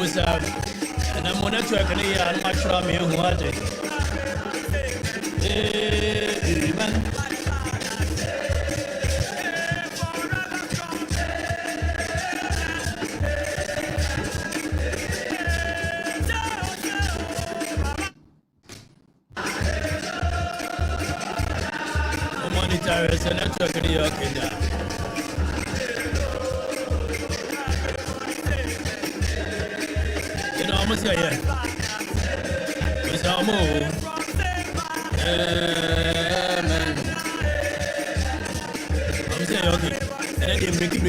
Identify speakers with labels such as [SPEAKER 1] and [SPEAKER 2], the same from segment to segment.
[SPEAKER 1] was and I'm on a track and I'm not sure I'm here. What it? Monitors and that's what you're okay now. You know, I'm saying, yeah. It's our move. Man. I'm saying, okay. And then they break it.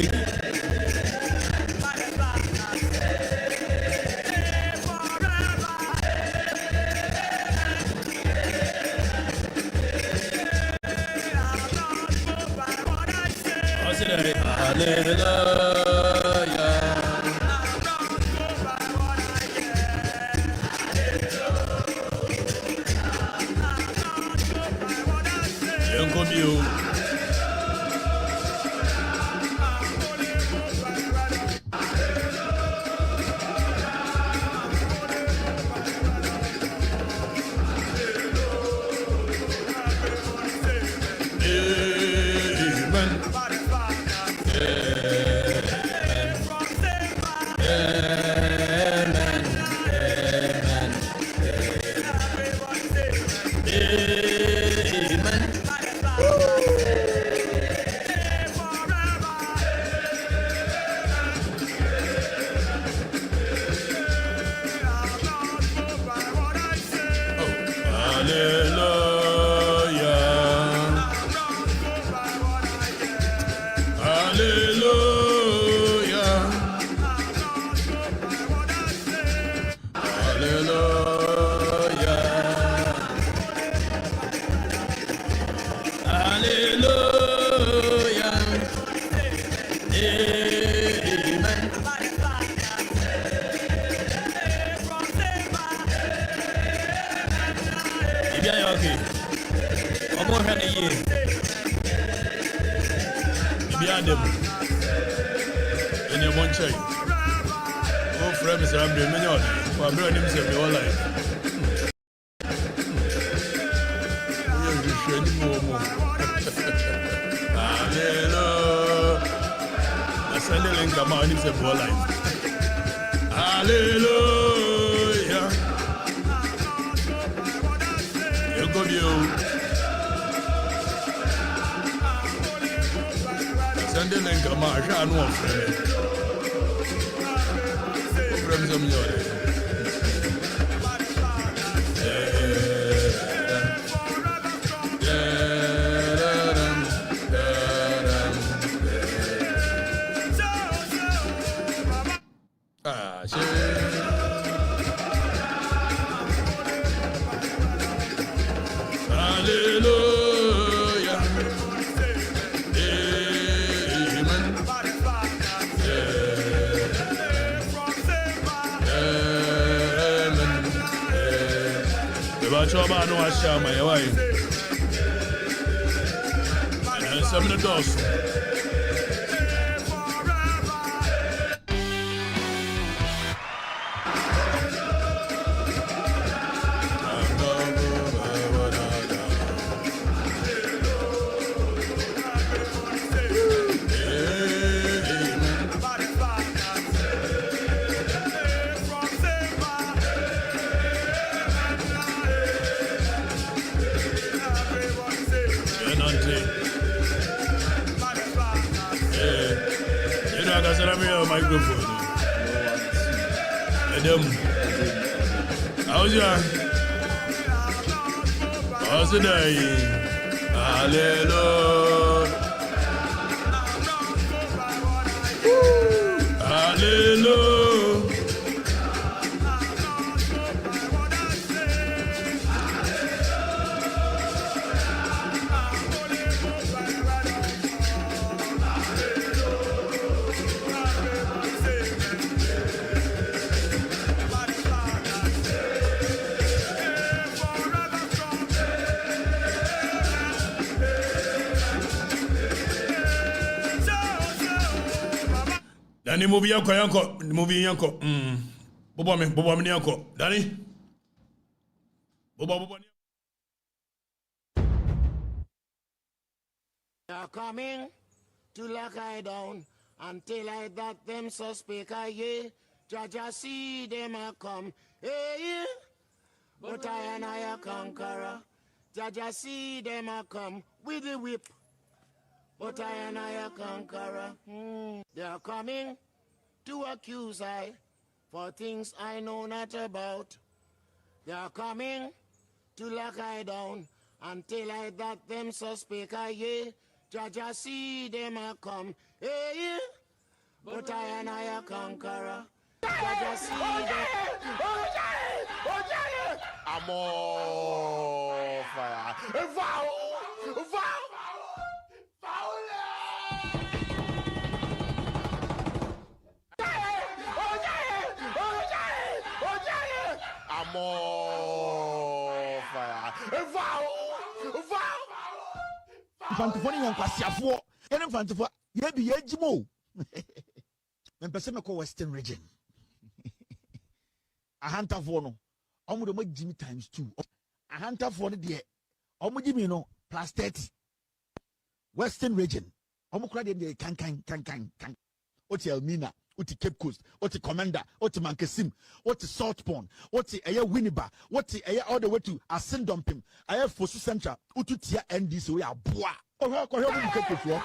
[SPEAKER 1] Ni movie yanko. Bobo me nyako. Danny. Bobo.
[SPEAKER 2] They are coming to lock I down until I that them suspect I ye. Jaja see them a come. Hey, but I and I a conqueror. Jaja see them a come with the whip. But I and I a conqueror. They are coming to accuse I for things I know not about. They are coming to lock I down until I that them suspect I ye. Jaja see them a come. Hey, but I and I a conqueror. Jaja see them.
[SPEAKER 3] I'm on fire. Foul! I'm on fire.
[SPEAKER 4] Fantofoni won kwasiafo ene fantofo ye bi yejimo mpese me ko western region ahantafo no omo de mo jimi times 2 ahantafo no de omo jimi no plus 30 western region omo kura de kan oti Elmina oti Cape Coast oti Commander oti Mankasim oti South Pond oti eye Winneba oti eye all the way to Asendompim eye Fosu Central ututia NDC we aboa ohwa mu kekefuo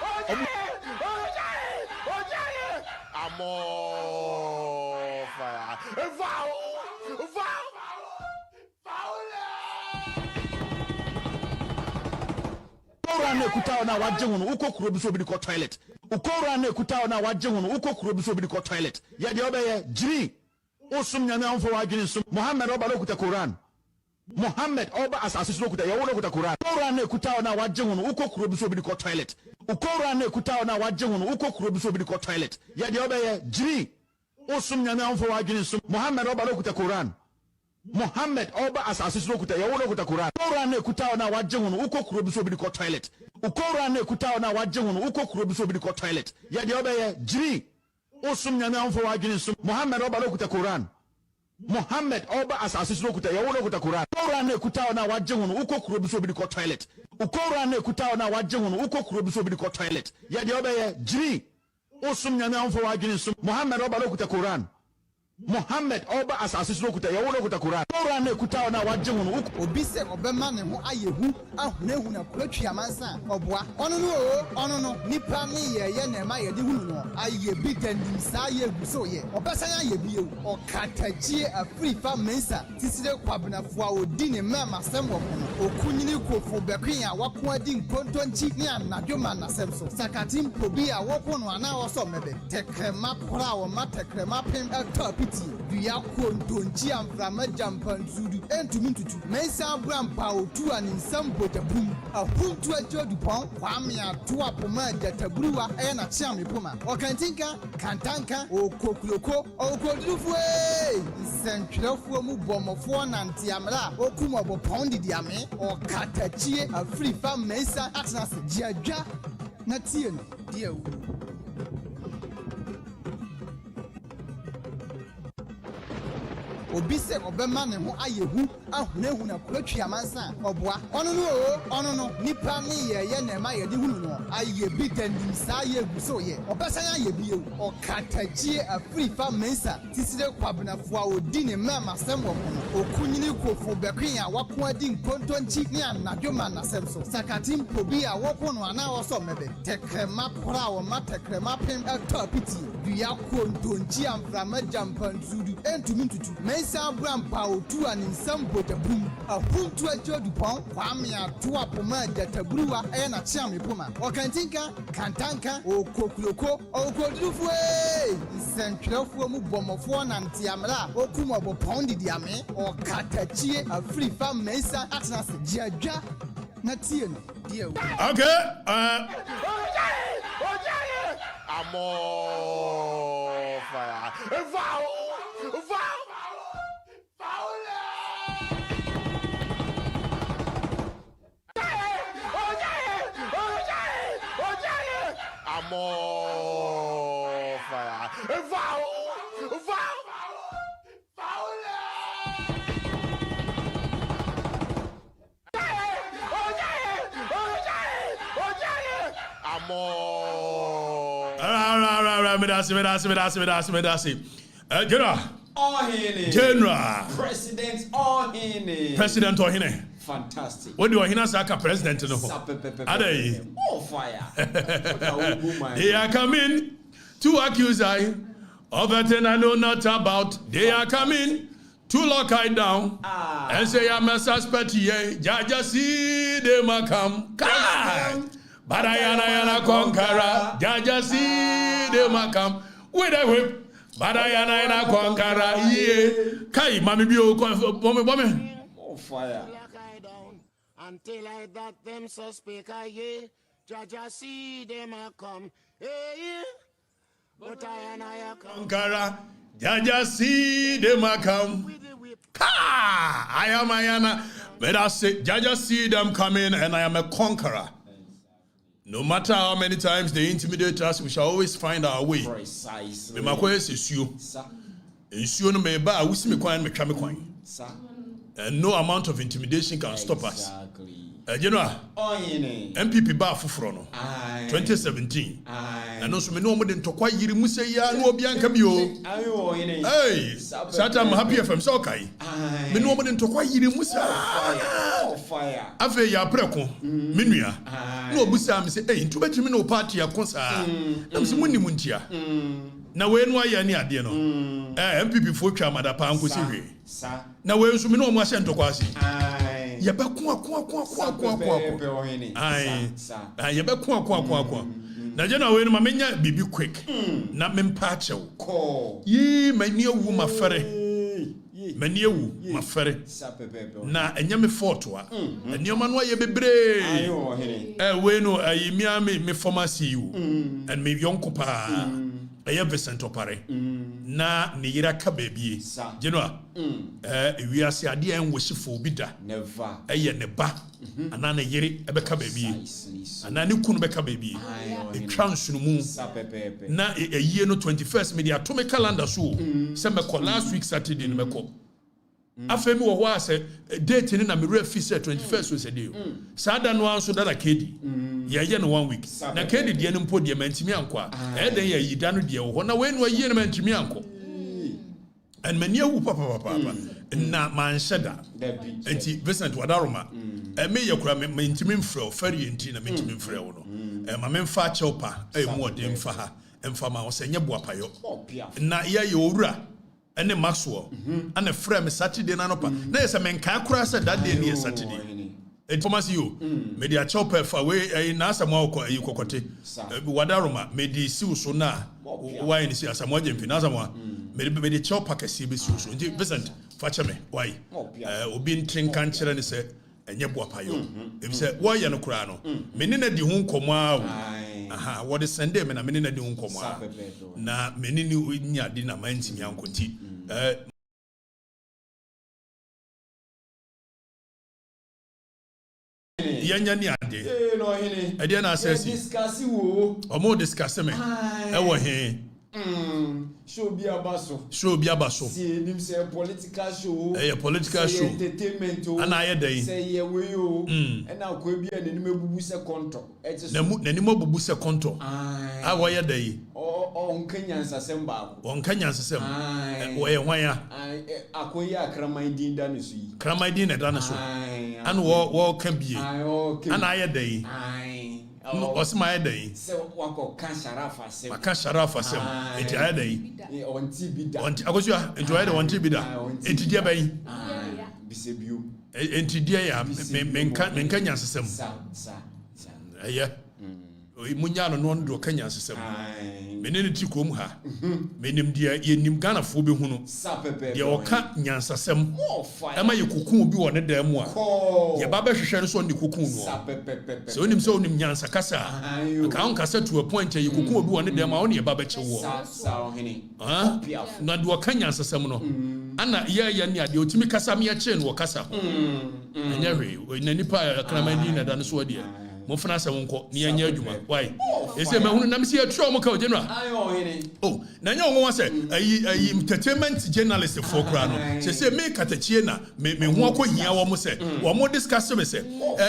[SPEAKER 3] I'm on fire. Foul!
[SPEAKER 4] Ukora na ekutao na waje hono ukokuro bi so bi ko toilet ukora na ekutao na waje hono ukokuro bi so bi ko toilet ye de obeye jiri osum nyame amfo wadwene sum Muhammad oba lokuta Quran Muhammad oba asase so lokuta ye wo lokuta Quran ukora na ekutao na waje hono ukokuro bi so bi ko toilet ukora na ekutao na waje hono ukokuro bi so bi ko toilet ye de obeye jiri osum nyame amfo wadwene sum Muhammad oba lokuta Quran Muhammad oba asase so lokuta ye wo lokuta Quran ukora na ekutao na waje hono ukokuro bi so bi ko toilet ukora na ekutao na waje hono ukokuro bi so bi ko toilet ye de obeye jiri osum nyame amfo wadwene sum Muhammad oba lokuta Quran Muhammad oba asase so lokuta ye wo lokuta Quran ukora na ekutao na waje hono ukokuro bi so bi ko toilet ukora na ekutao na waje hono ukokuro bi so bi ko toilet ye de obeye jiri osum nyame amfo wadwene sum Muhammad oba lokuta Quran Muhammad oba asase so lokuta ye wo lokuta Quran ukora na ekutao na waje hono
[SPEAKER 5] obi se obema ne ho ayehu ahonehu na kuratwa mansa oboa ono no nipa ne ye na ma ye de hunu no aye bi dandim sa ye gu so ye obesan aye bi ye Okatakyie Afrifa mensa tisire kwabnafo a odi ne mama sem wo no okunyini kofo bekwen a wako adi nkontonchi ne anadwoma na sem so sakatim pobi a woko no ana wo so mebe tekrema kora wo matekrema pem atopiti duya kontonchi amframa jampanzudu entumintutu mensa abrampa otu aninsam bojapum ahuntu ajodupon kwame ato apoma jatabruwa na chiame poma okantinka kantanka okokuloko okodufue sentrefuo mu bomofo nantiamra okuma bopon diame Okatakyie Afrifa mensa atnas jiadwa na tie no dia wu obi se obema ne ho ayehu ahonehu na kuratwa mansa oboa ono no nipa ne ye na ma ye de hunu no aye bi dandim sa ye gu so ye obesan aye bi ye Okatakyie Afrifa mensa tisire kwabnafo a odi ne mama sem wo no okunyini kofo bekwen a wako adi nkontonchi ne anadwoma na sem so sakatim pobi a woko no ana wo so mebe tekrema kora wo matekrema pem atopiti duya kontonchi amframa jampanzudu entumintutu mensa abrampa otu aninsam bojapum ahuntu ajodupon kwame ato apoma jatabruwa na chiame poma okantinka kantanka okokuloko okodufue sentrefuo mu bomofo nantiamra okuma bopon diame Okatakyie Afrifa mensa atnas jiadwa na tie no dia wu
[SPEAKER 1] Okay.
[SPEAKER 3] I'm on fire. Foul! I'm on fire. Foul!
[SPEAKER 1] Medasi. General. General. President Ohine.
[SPEAKER 6] Fantastic.
[SPEAKER 1] What do Ohine say? President no. Ade.
[SPEAKER 6] Fire.
[SPEAKER 1] They are coming to accuse I of a thing I know not about. They are coming to lock I down and say I'm a suspect here. Jaja see them come. But I am a conqueror. Jaja see them come with a whip. But I am a conqueror. Yeah. Kai, mommy, bomb.
[SPEAKER 6] Oh, fire.
[SPEAKER 2] Until I that them suspect I ye, Jaja see them come. Hey, but I come.
[SPEAKER 1] Conqueror. Jaja see them come. I am. But I say, Jaja see them coming, and I am a conqueror. No matter how many times they intimidate us, we shall always find our way.
[SPEAKER 6] Precisely.
[SPEAKER 1] My question is you. You no me ba we see me kwan me twa me kwan. And no amount of intimidation can stop us. You know, MPP ba fufuro no 2017 and also me no mo de ntokwa yiri mu se ya no obi anka bi o. Hey, Satan happy FM so kai. Me no mo de ntokwa yiri mu se
[SPEAKER 6] Fire.
[SPEAKER 1] afa ya preko me nua no obusa me se eh ntu betimi no party akosa na me se munni muntia na we no aye ne ade no MPP fo twa madapa ankosi hwe na we nso me no mo ahye ntokwa ase ye be ko ye be ko na je na we no ma menya bibi quick na me mpa achew yi mani ewu mafere mani ewu mafere na enya me fortoa enioma no aye bebre we no ayi me pharmacy you and me yonko pa eye Vincent Opare na ne yira ka baabie je no wi ase ade en woshifo bi da
[SPEAKER 6] Never.
[SPEAKER 1] eye ne ba ana ne yire ebe ka baabie ana ne kunu be ka baabie e transunu mu na eyie no 21st media to me calendar so se me call last week Saturday no me call afemi wo ho ase date ni na me refi say 21st was a day sada no anso da kedi ye no 1 week na kedi de no mpo de mantimi anko e den ye yida no de wo na we no ye no mantimi anko and many awu papa na man sheda enti Vincent Wadaroma me ye kura me ntimi mfrɛ ofari enti na me ntimi mfrɛ wo no ma me mfa chewpa mu ode mfa ha mfa ma wo sɛ nye boapayo na ye owura ene Maxwell and a friend Saturday na nopa na yesa menka kura say that day near Saturday it promise you media chopper for we na asamo akọ ayi kokote Wadaroma me di si so na why ni si asamo agempi na asamo me di chopper kesi be si so nti Vincent fache me why obi ntrenka nkyere ne se enye boapayo ebi se wo ye no kura no me ne na di hu nkomo aha what is Sunday me na me ne na di hu nkomo na me ne ni nya di na mantimi ankonti yanya ni ade
[SPEAKER 6] No hini.
[SPEAKER 1] ade na asesi
[SPEAKER 6] Discuss wo.
[SPEAKER 1] omo discuss me wo he
[SPEAKER 6] Show bi abaso.
[SPEAKER 1] Si
[SPEAKER 6] nim say political show.
[SPEAKER 1] Political show.
[SPEAKER 6] Entertainment o.
[SPEAKER 1] Ana aye dey.
[SPEAKER 6] Say ye we o. E na kwa bi ani nim ebubu se konto.
[SPEAKER 1] Na nim ebubu se konto. Ah wo ye dey.
[SPEAKER 6] O nkanyansasem ba ko.
[SPEAKER 1] O nkanyansasem. Wo ye hwan ya?
[SPEAKER 6] Akoyi akraman din da ne so yi. Kraman
[SPEAKER 1] din na da ne so. Ana wo kan bie. Ana aye dey. No, osima aye dey.
[SPEAKER 6] Se wako kan sharafa sem.
[SPEAKER 1] Maka sharafa sem. Enti aye dey.
[SPEAKER 6] Onti bida.
[SPEAKER 1] Onti akosua, enti aye dey onti bida. Enti dia bayi.
[SPEAKER 6] Bisebio.
[SPEAKER 1] Enti dia ya menka nyansesem. Eye. Munya no ndo kanya sesem. Menene ti kom ha. Menim dia yenim Ghana fo be hunu. Dia oka nyansasem. Ema ye kokun obi wo ne da mu a. Ye ba be hwehwe no so ndi kokun no. So onim so onim nyansa kasa. Ka on kasa to a point ye kokun obi wo ne da mu a won ye ba be chewo. Na do oka nyansasem no. Ana ye ne ade otimi kasa me ye che no kasa. Enya hwe na nipa kraman din na da no so ade. Mofuna se wonko ni anya adwuma why Ese me hunu nam se ya tro mo ka general. Oh, na nya onwo say ayi entertainment journalist for kra no. Se me Okatakyie na me ho akohia wo mo say wo mo discuss me say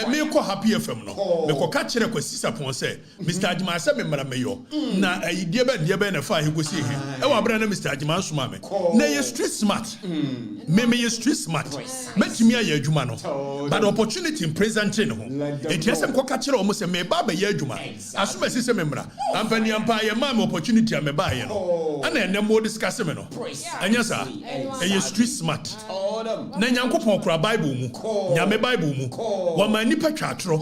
[SPEAKER 1] me ko Happy FM no. Me ko ka kire Kwasi Sapon say Mr. Adjuma say me mara meyo. Na ayi die be na fa he go see he. E wa bra na Mr. Adjuma nsoma me. Na ye street smart. Me ye street smart. Metimi aye adwuma no. But opportunity in presenting ho. Enti ese me ko ka kire wo mo say me ba be ye adwuma. Asuma si say me mra. Ampani ampa ye ma me opportunity am ba ye no. Ana ene mo discuss me no. Anya sa. Ye street smart. Na Nyankopon kura Bible mu. Nyame Bible mu. Wa ma nipa twatro.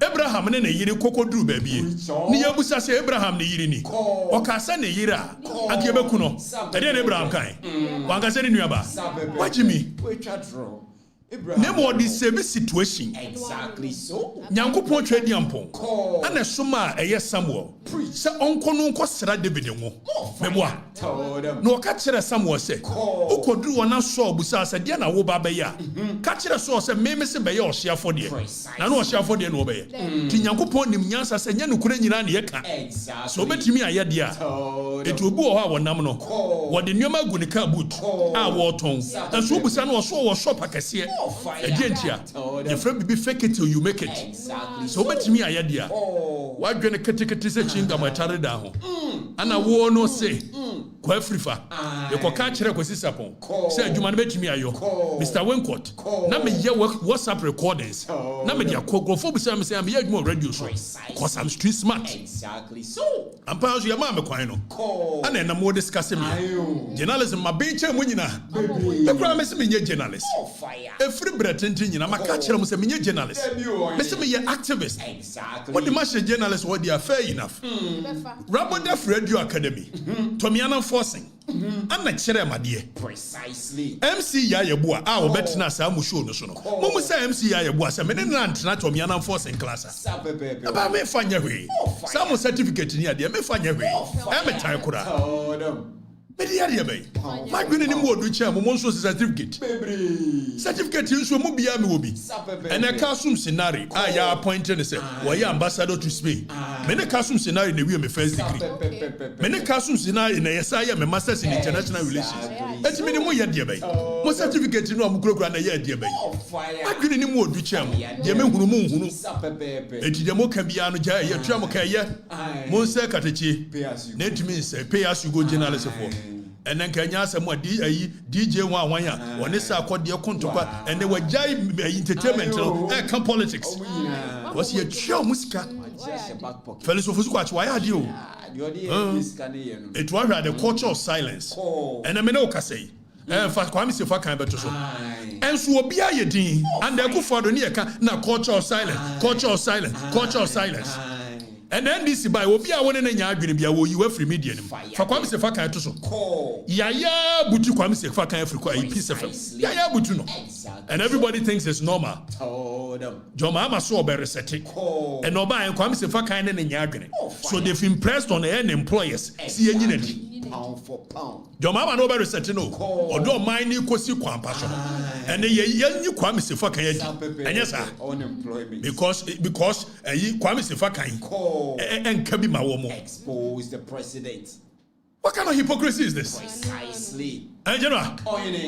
[SPEAKER 1] Abraham ne yiri kokoduru ba bie. Ni yabusa se Abraham ne yiri ni. Okasa ne yiri a ake beku no. Ede ne Abraham kan. Wanka se ne nuaba. Wajimi. Nemo the same situation.
[SPEAKER 6] Exactly so.
[SPEAKER 1] Nyankopon twedi ampon. Ana soma eye Samuel. Se onko no nko sra David ngo. Meboa. No ka kire Samuel se. Ukoduru wona so obusa se de na wo ba be ya. Ka kire so se meme se be ye ohyeafo de. Na no ohyeafo de no be ye. Ti Nyankopon nim nyansa se nya no kure nyina na ye ka. So betimi aye de a. Etu obu o ha wonam no. Wo de nyoma gu ne ka boot. A wo ton. Enso obusa no wo shop akese. Agentia, your friend be fake it till you make it. Exactly. So, bet me, I idea. Why do you get say chinga my tarry down? And I won't no say, Kwa Afrifa, you can catch her with Sapon. Say, you man bet me, ayo, Mr. Wincott. Now me hear WhatsApp recordings. Now me dear Kogrophobe say, I'm here more radio show. Cause I'm street smart.
[SPEAKER 6] Exactly so.
[SPEAKER 1] I'm past your mamma quino. And then I'm more discussing me. Journalism, my bench and winner. The promise me, journalist. Free Breton, I'm a catcher, I'm a journalist. Mr. Me, activist.
[SPEAKER 6] Exactly.
[SPEAKER 1] What the master journalists what they are fair enough. Rabbo Def Radio Academy, Tomiana Forcing, and not Chere, my dear.
[SPEAKER 6] Precisely.
[SPEAKER 1] MC Yayabua, our better Samu show no sono. Momo say MC Yayabua, some men not Tomiana Forcing class. About me find your way. Some certificate in here, may find your way. I'm a Taikura. Mediaria bay. My good anymore do chairman monster certificate. Certificate you so mobia me will be. And a custom scenario. I appointed and said, why ambassador to Spain. Many custom scenario in the way me first degree. Many custom scenario in a SIA me masters in international relations. That's many more year bay. More certificate you know I'm grow and a year dear bay. My good anymore do chairman. Yame Hunu. Eti demo can be anu jaya ya tramo kaya. Monster Okatakyie. Net means pay as you go journalist for. And then Kenya some more DJ one ya when they say called the Kontokwa and they were jai entertainment and come politics. Was he a chill musika? Fellows of Usquatch, why are you? It was the culture of silence. And I mean, okay, and for Kwame Sefaka better so. And so be a din and they go for the near na culture of silence, culture of silence, culture of silence. And then this by will be a one in your agreement, you were free media. For Kwame Sefaka to so. Yaya Butu Kwame Sefaka Africa, a piece of Yaya Butuno. And everybody thinks it's normal. John Mahama saw very setting. And Oba and Kwame Sefaka in your agreement. So they've impressed on the end employers. See a unity.
[SPEAKER 6] Pound for pound.
[SPEAKER 1] Your mama no better setting no. Or don't mind you because you can't pass. And the young you Kwame Sefaka. And yes, sir.
[SPEAKER 6] Unemployment.
[SPEAKER 1] Because Kwame Sefaka and Kabi Mawomo
[SPEAKER 6] Expose the president.
[SPEAKER 1] What kind of hypocrisy is this?
[SPEAKER 6] Precisely.
[SPEAKER 1] And General,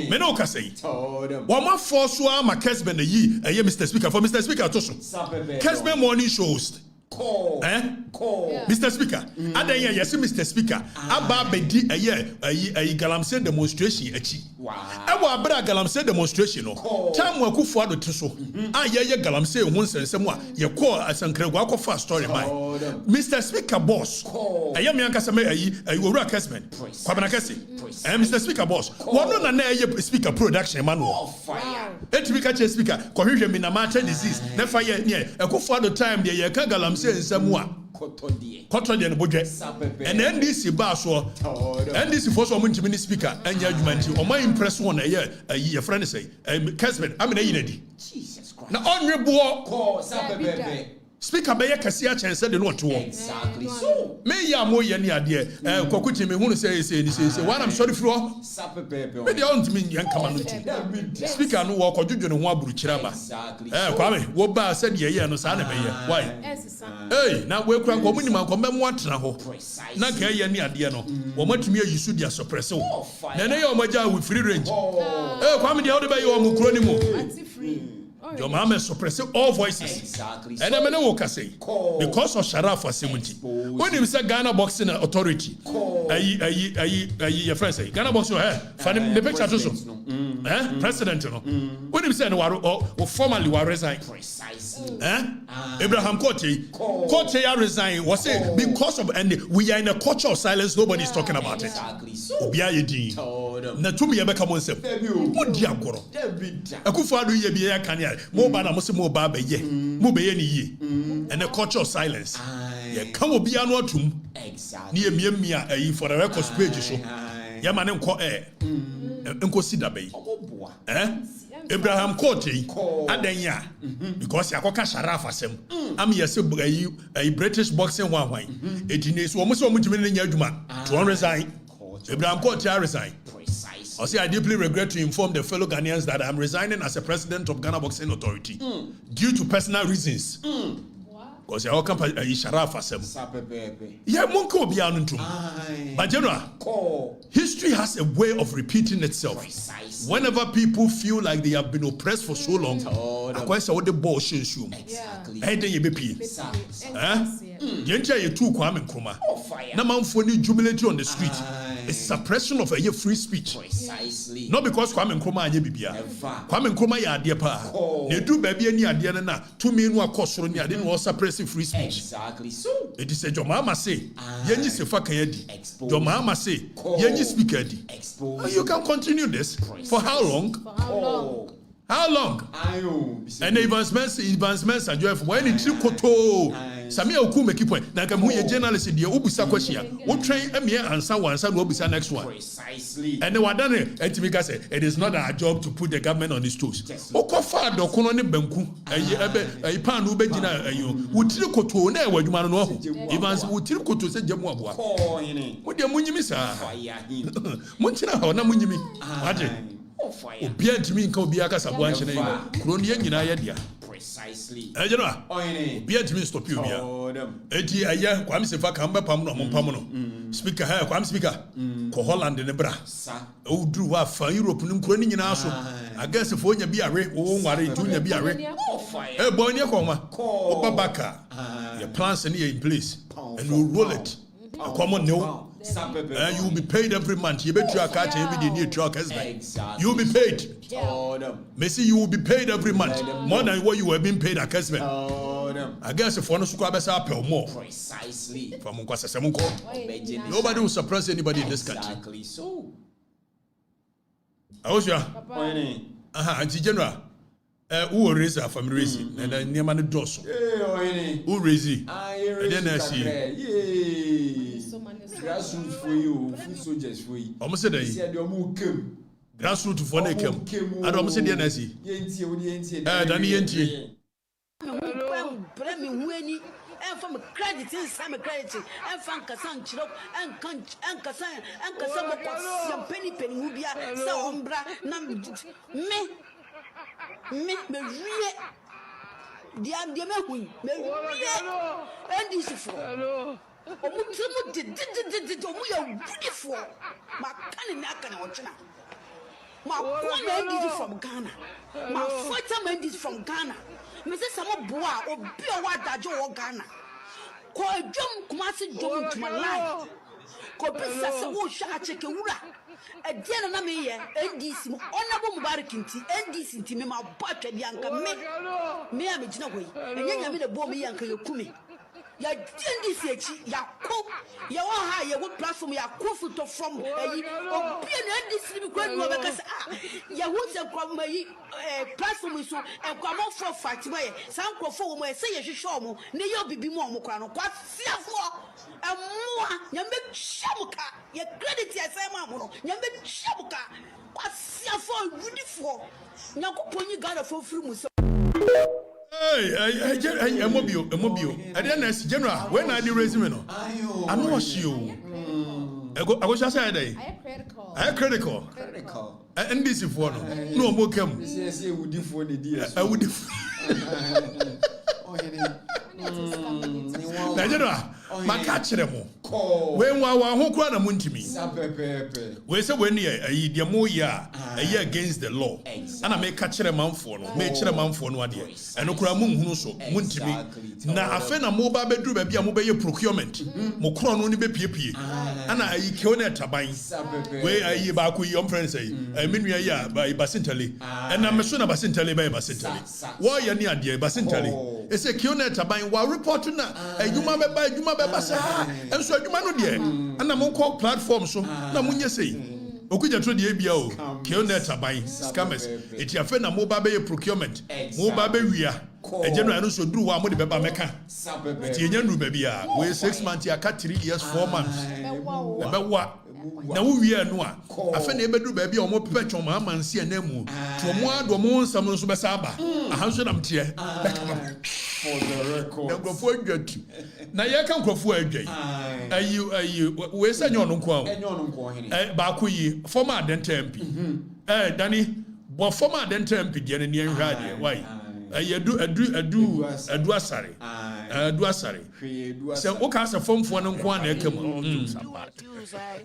[SPEAKER 1] Menoka say,
[SPEAKER 6] Told
[SPEAKER 1] one more force my Kesben the ye, Mr. Speaker, for Mr. Speaker, Tosho. Kesben morning shows. Mr. Speaker, and then yes, Mr. Speaker, about Bedi a year, a Galamsey demonstration. Our brother Galamsey demonstration. Time will go for the Tusso. I hear Galamsey once and someone, you call as an Kwadwo fast story. Mr. Speaker, boss, I am Nkansah, a Ura Kesman, Kwabanakasi, and Mr. Speaker, boss, one on a speaker production manual. Speaker, speaker, corruption in a matter disease, never yet near a go for the time, the Galam says someone. Cotton and budget, and then this is Baswa, and this is for some mini speaker, and judgment, or my impress one a year, friend say, Kesman, I'm an lady.
[SPEAKER 6] Jesus Christ.
[SPEAKER 1] Now, on your board, Speaker be yakasi a chance de no to.
[SPEAKER 6] Exactly. So
[SPEAKER 1] me ya mo ye ne ade Kwaku ti me hunu say one I'm sorry for. Me dey on me yan kama no ti. Speaker no wo kodwodwo ne ho aburu kiraba.
[SPEAKER 6] Exactly.
[SPEAKER 1] Kwame wo ba said ye no sa na be ye. Why? Hey, na we kura ko munima ko me mo atena ho. Na ka ye ne ade no. Wo matumi ayisu dia suppress wo. Na ne ye o maja with free range. Kwame dey how dey be ye o mu kuro ni mu. Anti-free. Your mama suppress all voices.
[SPEAKER 6] Exactly.
[SPEAKER 1] And I'm not say because of Sharaf for Simunti. When you say Ghana Boxing Authority, your friend say Ghana Boxing, the picture to president, you know. When you say or formally were resign, precisely. Abraham Kote resign was say because of and we are in a culture of silence. Nobody is talking about it.
[SPEAKER 6] Exactly.
[SPEAKER 1] Na tumi yebeka monse. What dia goro? Akufo-Addo ye biya kanya. Mo ba na mo se mo ba be ye. Mo be ye ni ye. And the culture of silence. Ye kan obi anu atum.
[SPEAKER 6] Exactly.
[SPEAKER 1] Ni emia for the records page so. Ya ma ne nko nko sida be. Abraham Kote adanya because yakoka Sharaf asem. Am yese a British boxing one. Etine so mo se mo timi nya adwuma. To resign. Abraham Kote resign. I say I deeply regret to inform the fellow Ghanaians that I am resigning as a president of Ghana Boxing Authority due to personal reasons. Because I welcome Sharaf asem. Yeah, monko obi anu ntum. But general, history has a way of repeating itself. Whenever people feel like they have been oppressed for so long, I say what the ball should.
[SPEAKER 6] Exactly.
[SPEAKER 1] Hey, then you be pee. You too Kwame Nkrumah. Na manfo ni jubilate on the street. A suppression of a free speech.
[SPEAKER 6] Precisely.
[SPEAKER 1] Not because Kwame Nkrumah anye bibia. Kwame Nkrumah ya ade pa. Ne du baby ani ade na to me no akosoro ni ade no suppressing free speech.
[SPEAKER 6] Exactly. So
[SPEAKER 1] it is a your mama say yenyi sefa kan yadi. Your mama say yenyi speaker di. You can continue this for how long? How long? And Evans Mensa Joyful when it koto Samia Oku make point. Na kam hu journalist dia obusa question. Wo train emia answer one no obusa next one.
[SPEAKER 6] Precisely.
[SPEAKER 1] And the wadane entimika say it is not our job to put the government on his toes. Okofa do kono ne banku ayi pan no begina ayo. Wo tiri koto na e wadwuma no ho. Evans wo tiri koto se jemu aboa. Wo dia munyimi sa. Munchina ho na munyimi. Ade. Obi antimi nka obi aka sabo anche na yi kuro ne nyina ya dia
[SPEAKER 6] precisely
[SPEAKER 1] ejeno obi antimi stop you bia eti aya kwam sefa kan ba pam no mompam no speaker ha kwam speaker ko Holland ne bra o duru wa fa Europe ne kuro ne nyina so agase fo nya bi awe wo nware tunya bi awe e bo ne ko ma o babaka your plans in in place and you roll it come no. And you will be paid every month. You bet you are catching every day truck as well. You will be paid. Messi, you will be paid every month. More than what you have been paid at Kesman. I guess if one of the more.
[SPEAKER 6] Precisely.
[SPEAKER 1] From Nkansah. Nobody will suppress anybody in this country.
[SPEAKER 6] Exactly so.
[SPEAKER 1] I was Auntie General. Who raise our family raising and then near man dosso. Who raise it? And then I see.
[SPEAKER 6] Grassroots for you, food soldiers for you.
[SPEAKER 1] Almost a day. Grassroots for the camp. I don't say the NSC. Danny Yenti.
[SPEAKER 7] And from credit in some credit, and from Kassan Chirok, and Nkansah, and Kassan, penny Mubia, Sombra, me, and this for. Beautiful. My man from Ghana. My fighter man is from Ghana. Mrs. Samoboa or Biawa Dajo or Ghana. Call a drum Kumasi drum to my life. Kopisa Sawusha Chekura. A dear Namia, NDC, Honorable Mubarakinti, NDC, Timima, Batra Bianca, me, I'm a Jinaway, and then I'm in a bomb Yanka Yokumi. Ya DNDC ya ko ya wa ha ya wo platform ya ko foto from obi na NDC bi kwanu obekasa ya wo se kwam yi platform so e kwam for fight boy san krofo wo mo e se ye hwehwe mo ne ye obibi mo mo kwa no kwa siafo emwa nyambe shamuka ya credit ya se ma mo no nyambe shamuka kwa siafo wudifo nyakopon yi Ghana for free mu so
[SPEAKER 1] Hey, a mobile. At the end, General, when I did resume, I know you. I was just saying, I critical. And this is for no more come.
[SPEAKER 6] I would for the dear.
[SPEAKER 1] I would. General, my catch them. When who cried a moon to me. We say when you're more year against the law, and I may catch a man for no, make a man for no idea, and Okramun so moon to me. Now I find a mobile bedroom be a mobile procurement, Mokron only be PP, and I kill a tabine. Where are you back with your friends say? I mean, we are by Basintali, and I'm a son of Basintali by Basintali. Why are near dear Basintali? It's a Kionet tabine while reporting that you might buy you might and so you might dear, and I'm on call platform so now when you say. Okuja to the ABO, Kionet buying scammers. It's your friend a mobile procurement, mobile we are. A general also do one with the Baba Mecca. It's your young baby. We're 6 months, you cut 3 years, 4 months. About what? Now we are no. I find able to baby or more perpetual Mahama and see a name. To more, the more someone Subasaba. A hundred am tear. For the record. Now go for a good. Now you can't go for a day. Are you, where's your uncle? Bakuyi, former dental MP. Danny, but former dental MP, the Indian radio. Why? I do asari. So, what kind of form for an come?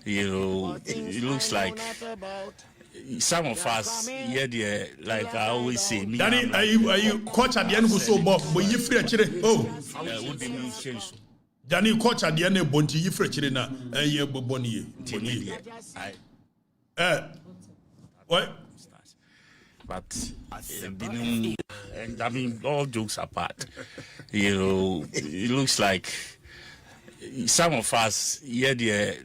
[SPEAKER 8] You know, it looks like some of us, yeah, like I always say, me.
[SPEAKER 1] Danny, are you coach at the end who so bob? When you free a chile, oh,
[SPEAKER 8] would be me change.
[SPEAKER 1] Danny, coach at the end of Bonti, you free chilena, a year Bonnie. What?
[SPEAKER 8] But and I mean, all jokes apart, you know, it looks like some of us, yeah,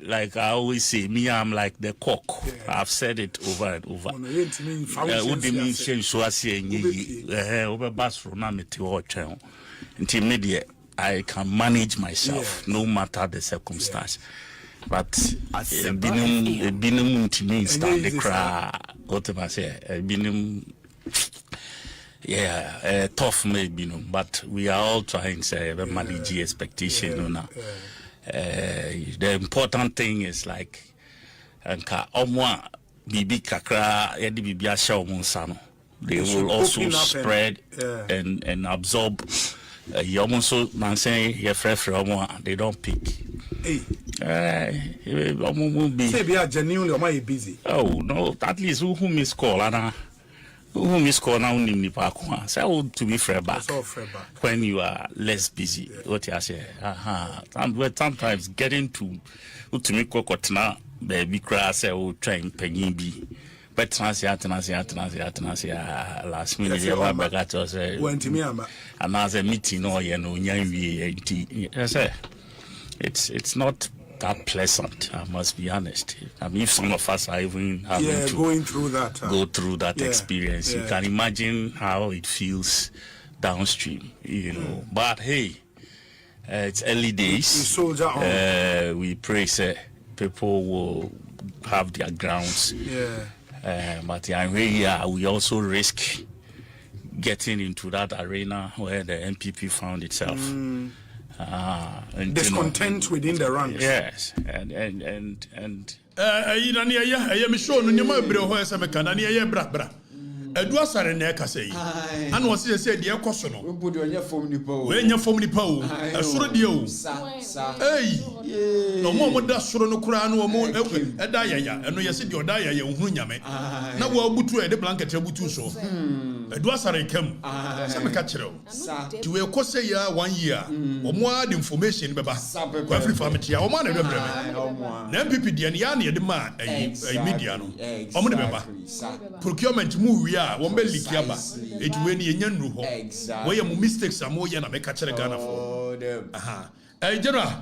[SPEAKER 8] like I always say, me, I'm like the cock. Yeah. I've said it over and over. What do you mean change? So I say, over bus from Amity until media, I can manage myself no matter the circumstance. But binum to me stand the cry. What am I say? Binum, yeah, tough maybe, but we are all trying to manage the expectation. The important thing is like, bibi kakra yedi bibi asha omunsano. They will also spread and absorb. You almost say they don't pick. Say
[SPEAKER 9] be genuinely or my busy.
[SPEAKER 8] Oh no, at least who miss call and who miss call now ni pakwa. So to be fair back when you are less busy. What you say? And sometimes getting to me kokotna baby crass or trying penny be. But transia last minute you have back to say
[SPEAKER 9] went to me
[SPEAKER 8] another meeting or you know it's not that pleasant, I must be honest. I mean, if some of us are even having to
[SPEAKER 9] going through that
[SPEAKER 8] go through that experience, you can imagine how it feels downstream, you know. But hey, it's early days. We pray people will have their grounds. But we also risk getting into that arena where the MPP found itself. And
[SPEAKER 9] discontent within the ranks.
[SPEAKER 8] Yes, and
[SPEAKER 1] Eduasare na kasa yi ana wo se de ekoso no
[SPEAKER 6] obodo onye fom nipa o
[SPEAKER 1] we nya fom nipa o asoro de o no mo da soro no kura no mo eda yaya eno yesi de oda yaya ohunu nyame na wo abutu e de blanket abutu so Eduasare kam se me ka kire o ti we kose ya 1 year o mo ad information beba kwa Afrifa me tia o ma na de breme na MPP de ne ya na de ma media no o mo de beba procurement mu wi wombe likiaba etuwe ni enya nru ho we mu mistakes amoye na meka kire Ghana for aha general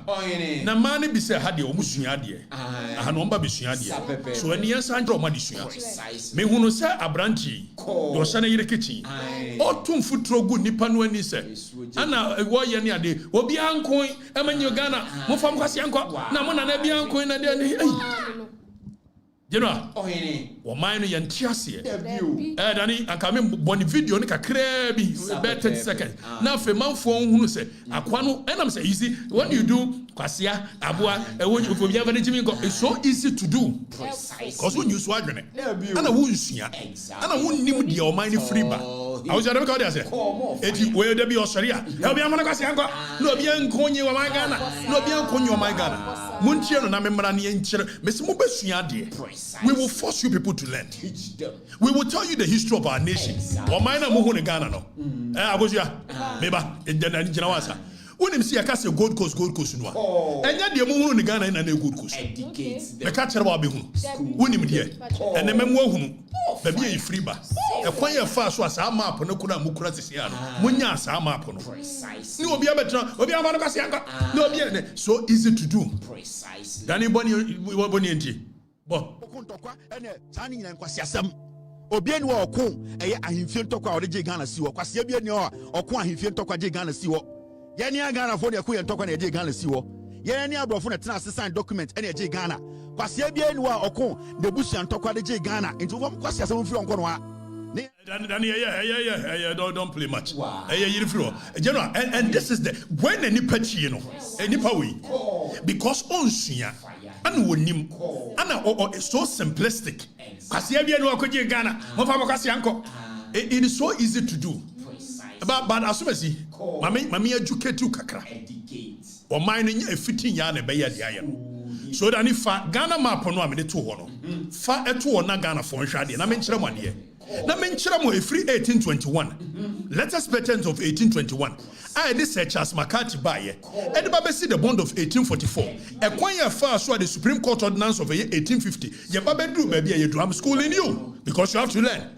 [SPEAKER 1] na mani bi se ha de omusua de aha no mba besua de so ani yansa ndro ma de sua me hunu se abranchi do se na yire kichi otum futuro gu nipa no ani se ana wo ye ne ade obi ankon emanyo Ghana mo fam kwase anko na mo na bi ankon na de General, Wamino Yantiasia. Danny, I come in Bonnie video, Nika Crabby, about 10 seconds. Now, for my phone, who say, Aquano, and I'm saying, easy. What do you do? Kwasia, Abua, and when you have anything, it's so easy to do. Because when you swagger it, and I won't see ya, and I won't need your money free back. I was going to say, where there be Australia, no be a Manacasiango, no be a Conyo, my Ghana, no be a Conyo, my Ghana. Munchian and Amembrani and Miss Mubesiadi. We will force you people to learn. We will tell you the history of our nation. Or mine are Mohone Ghana. No, I was ya, Beba, in the Janawasa. When you see a castle Gold Coast, and yet the Mohone Ghana in a Gold Coast. The catcher will be who? When you hear, and the memoir whom, baby, a free bar. A quiet fast was our map on Okura Mukrasian, Munyas, our map on. No, be a better, or be a Manacasianka. No, so easy to do. Precisely. Danny Bonnie, we were Bonnie. Bo
[SPEAKER 4] ene tani nyina nkwasiasam obi ni okun eye ahimfie ntokwa ode Ghana siwo kwasia bi ni okun ahimfie ntokwa je Ghana siwo ye ni Ghana fo de ku ye ntokwa na je Ghana siwo ye ni abrofo na tena sign document ene je Ghana kwasia bi ni okun de busia ntokwa de je Ghana nti fo kwasiasam mfiri onko no a
[SPEAKER 1] don't play much. General, and this is the when any patchy, you know, any power because on Shia and Wonim and it's so simplistic. Ghana, it is so easy to do. But as soon as he, Mammy educate you, Kakra, or mining a 15 yarn a bay at the iron. So that if Ghana map on 1 minute 2 far at 2 na Ghana for Shadi, and I mentioned 1 year. Na menchiramo a free 1821. Letters patent of 1821. I this search as Makati Baye. And the Babe see the bond of 1844. A quite far so the Supreme Court ordinance of 1850. Ya Babe do baby a drum school in you because you have to learn.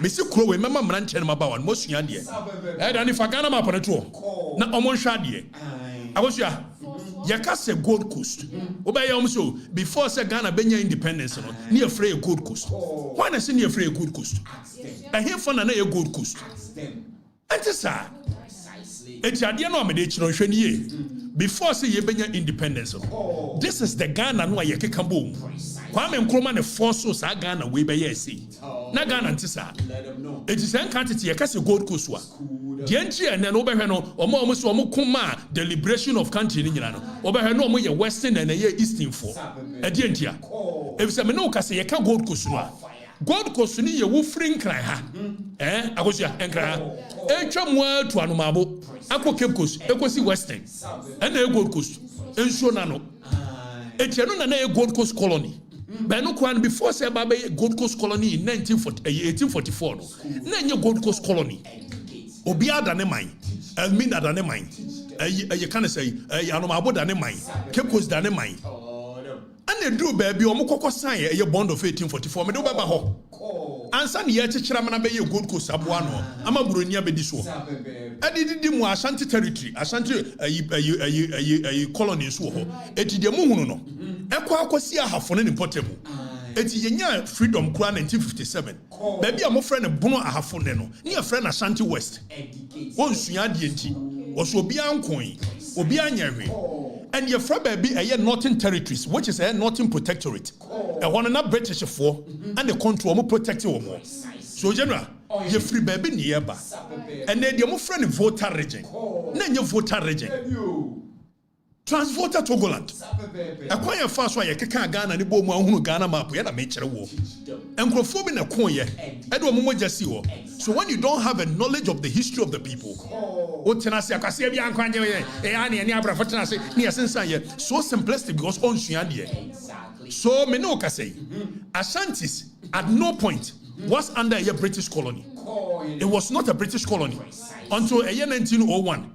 [SPEAKER 1] Missy Crow, remember Manchen Mabaw and most Yandia. And if I got up on a tour, not almost Shadi. I was ya. Yakase Gold Coast. So before say Ghana Benya independence, near free Gold Coast. Why not say near free Gold Coast? I hear from another Gold Coast. And it's sad. It's a dear normal before say Benya independence. This is the Ghana no yeke kambo. Kwame Nkrumah ne force so sa Ghana we be yesi. Na Ghana ntisa. It is an quantity yakase Gold Coast wa. The entry and then over here no omo kuma the liberation of country ni nyina no. Over here no omo ye western and ye eastern for. E di entia. If say me no ka say ye ka Gold Coast no. Gold Coast ni ye wo free nkran ha. Akosia nkran ha. Etwa mo to anomabo. Akọ Cape Coast, ekosi western. And the Gold Coast. Enso na no. Etiano na na Gold Coast colony. But no kwan before say baba Gold Coast colony in 1844 no. Na nye Gold Coast colony. Obi adane man, mean adane man. You can say anomabo dane man. Cape Coast dane man. And they do baby omo kokko sign a bond of 1844 me do baba ho. Ansa ne ye chichira mana be ye Gold Coast aboa no. Ama buronia be di so. Adidi mu Ashanti territory, Ashanti colony so ho. Eti de mu hunu no. Ekwa akosi ahafo ne portable. Eti yenya freedom kura 1957. Baby a mo friend ne bono ahafo ne no. Ne friend Ashanti West. Won sua de enti. Wo so obi ankon. Obi anyahwe. And your friend baby a Northern Territories, which is a Northern Protectorate. A one na British for and the control mo protect you more. So general, your free baby nearby. And then your friend voter region. Then your voter region. Transvoter Togoland. Acquire fast why you can't Ghana and the Bomo who Ghana map, we had a major war. And Crofobin a coin, Edward Momo. So when you don't have a knowledge of the history of the people, so simplistic because on Shiandia. So Menoka say, Ashantis at no point was under a British colony. It was not a British colony until a year 1901.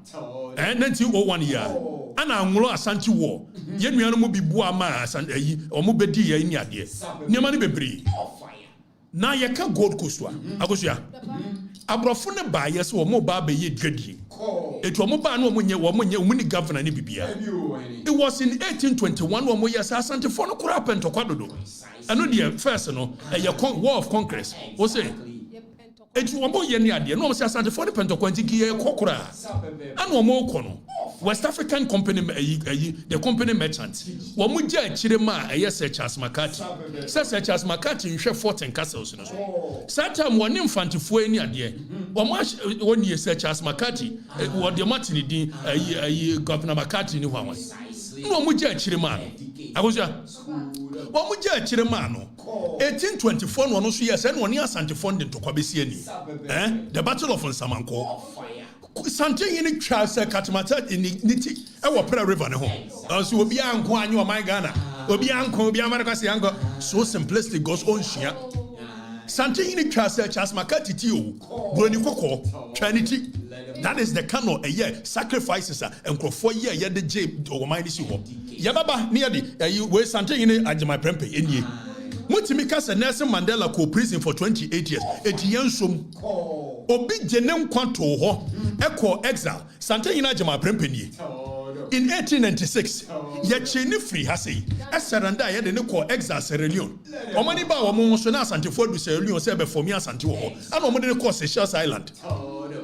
[SPEAKER 1] And 1901 year. And Anglo Ashanti War. Yen we no be buama and or mubedi ya ni ade. Niamani bebre. Na ye ka Gold Coast wa. Agosia. Abrofo ne ba yes wo mo ba be ye dwadi. Etu mo ba no mo nye omuni governor ni bibia. It was in 1821 wo mo yes Ashanti for no kura pento kwadodo. Ano de first no a war of conquest. Wo say etu wo mo ye ni ade no mo say Ashanti for the pento kwanti gi ye kokura. Ano mo ko no. West African company, the company merchants. Wamuja Chirema, Sir Charles McCarthy. Sir Charles McCarthy in Fort and Castles. Satam one infant for any idea. One year, Sir Charles McCarthy, what the Martin, Governor McCarthy, no one. No Muja Chirema. I was Wamuja Chiremano. 1824, one of years, and 1 year Santifond to Kwabisiani. The Battle of Nsamanko. Something in the Charles Katamata in Niti, our Prayer River. As will be uncle, and you are my Ghana. Will be uncle, be America's younger. So simplistic goes on share. Something in the Charles Makati Tio, Brony Coco, Trinity. That is the canon a year, sacrifices and for 4 years, yet the J or my issue. Yababa nearly, you wear something in it at my prempe in ye. Mutimika and Nelson Mandela co-prison for 28 years. Etiensum Obi Jenem Quanto Ho Echo Exile Santa Ina Jama Prempeni. In 1896, Yachini Free Hasi, Esaranda had a co exile Sierra Leone. Omani Ba Momosona Santiford Sierra Leone Sebe for me as Santiago, and Omani Coast Seychelles Island.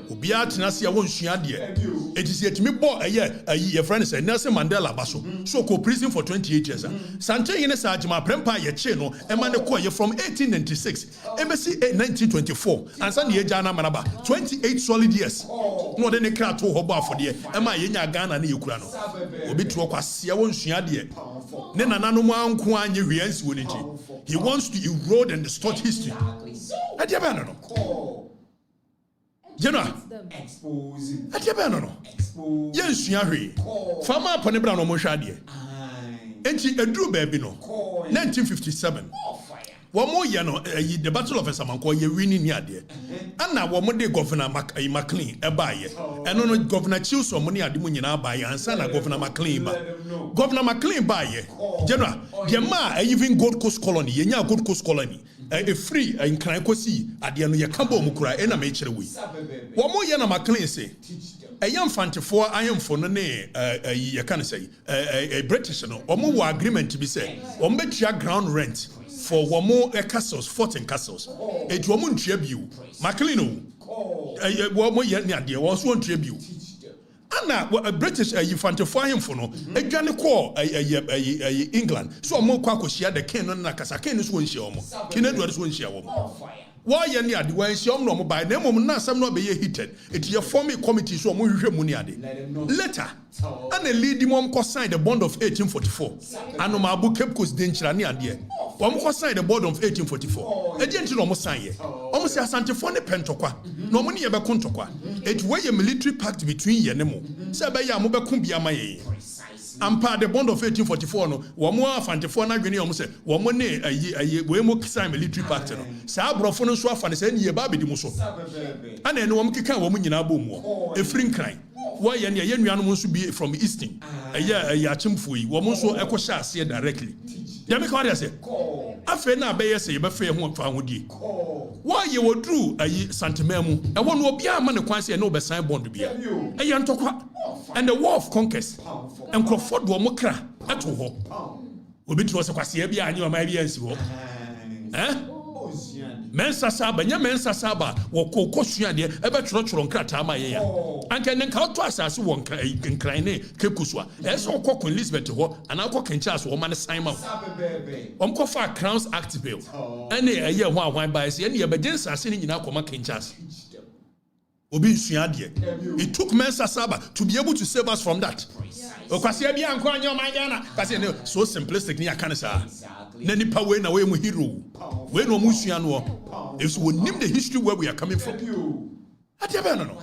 [SPEAKER 1] Ubiat Nasia won't shiadia. It is yet me boy a year friend said Nelson Mandela Basso, so co-prison for 28 years. Santa Ina Sajama Prempa Yacheno, and Manakoya from 1896, embassy 1924, and Sandy Jana Manaba, 28 solid years. More than a crowd to Hoba for the Emma Yenya Ghana and Ukraine. Obi to kwasia won suade ne nanano mu anko anye wians woniti. He wants to erode and distort history. Adiaba no. General expose. Adiaba no. Yen sua hwe. Fama apone bra no mo hwade. Enti eduru ba bi no. 1957. Womo ye no the Battle of Nsamanko ye winning ni ade. Ana womo de Governor McLean ebaye. Eno no Governor Chilson mo ni ade mu nyina abaye ansa na Governor McLean ba. Governor McLean baye. General, the ma even Gold Coast Colony, ye nya Gold Coast Colony. A free in Krankosi ade no ye kambo mu kura e na me kire wi. Womo ye na McLean say a young fantifo I am for no ne ye can say a British no. Womo wo agreement to be say. Wo metua ground rent for one more castles, 14 castles. It woman tribute. Maclino. One more yet near dear was one tribute. Anna, a British infant for him for no. A Johnny call England. So more Kwaku share the canon Nakasa Canis won't show more. Kennedy won't show more. Why any ad when she no by name of Nasam not be heated. It's your forming committee so muniade. Later, and a lead mom signed the bond of 1844. And no mabu kepkos danger near dear. One signed the bond of 1844. A gentle almost signed. Almost a Santifone Pentokwa. No money ever contokwa. It way a military pact between Yenemo. Sabaya Muba Kumbia Maye. Ampa the bond of 1844 no one more fantifo na dwene om se one mo ne we mo sign military pact no sa abrofo no so afa ne se ne ba bedi mu so ana ne wom keka wom nyina bom wo efrin kran wo ye ne ye nuanom so bi from eastern ya achimfo yi wom so ekosha ase directly ya me ka wa se afa na be ye se ye be fa ho fa ho die wo ye wodru santemam e wo no obi ama ne kwan se ne obe sign bond bia e ye ntokwa and the war of conquest and Kwadwo mokra ato ho obi tro se kwase bia anyi o ma bia nsi ho mensa saba nya mensa saba wo kokosua de e be tro nkrata ma ye ya anka ne nka to asase wo nkran ne kekusua e so kokko Elizabeth ho ana kokko Charles wo ma ne sign ma omko fa Crowns Act bill ene eye ho ahwan ba se ene ye be jinsase ne nyina akoma Charles. It took Mensa Saba to be able to save us from that. So simplistic near Nkansah. Nani power na we mu hero. We no musiano. If we name the history where we are coming from. Adiaba no.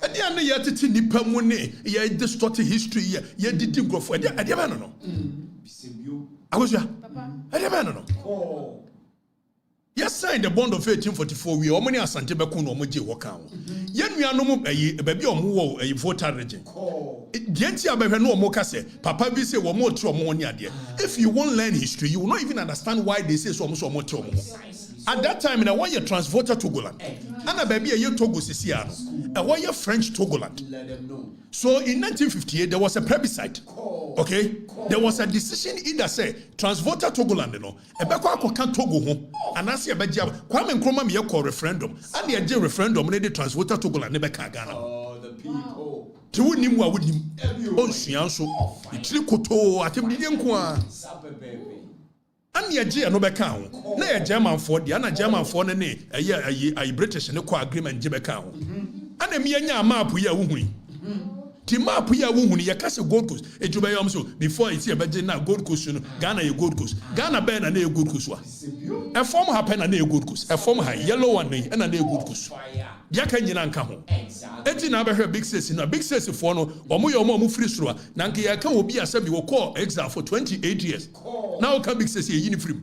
[SPEAKER 1] Adiana yatiti nipa mu ne ye distorted history ye didi grofo. Adiaba no. Agosia. Adiaba no. Yes, signed the bond of 1844. We only asante beku no moje woka ho. Ye nuanom baby omo a voter region. Genti abehwe no omo ka se papa bi say wo mo tro omo ni ade. If you won't learn history, you will not even understand why they say so omo tro omo. At that time, in a one year transvoter Togoland, and a baby a year Togo Siciano, a 1 year French Togoland. So in 1958, there was a plebiscite. Okay, there was a decision either say transvoter Togoland, a Bakwa can Togo home, and I see a Bajab, Kwame Nkrumah me call referendum, and the referendum, the transvoter Togoland, never Ghana.
[SPEAKER 6] Oh, the people.
[SPEAKER 1] Ti wonim wa wonim. Onsua nso. Itiri koto atemdide nko a. Ani agye no beka ho. Na ye German for dia na German for ne ayi British ne ko agreement je beka ho. Ana mi anya map ya wo huni. Ti map ya wo huni ya kase Gold Coast. Ejuba yom so before it be na Gold Coast no Ghana ye Gold Coast. Ghana be na ye Gold Coast wa. E form happen na ye Gold Coast. E form ha yellow one na ye Gold Coast. Ya kan nyina nka ho. Eti na be hwe big six no big six for no omo ye omo free stroa na nka ya kan obi asabi wo call exam for 28 years. Now can big six ye yini free.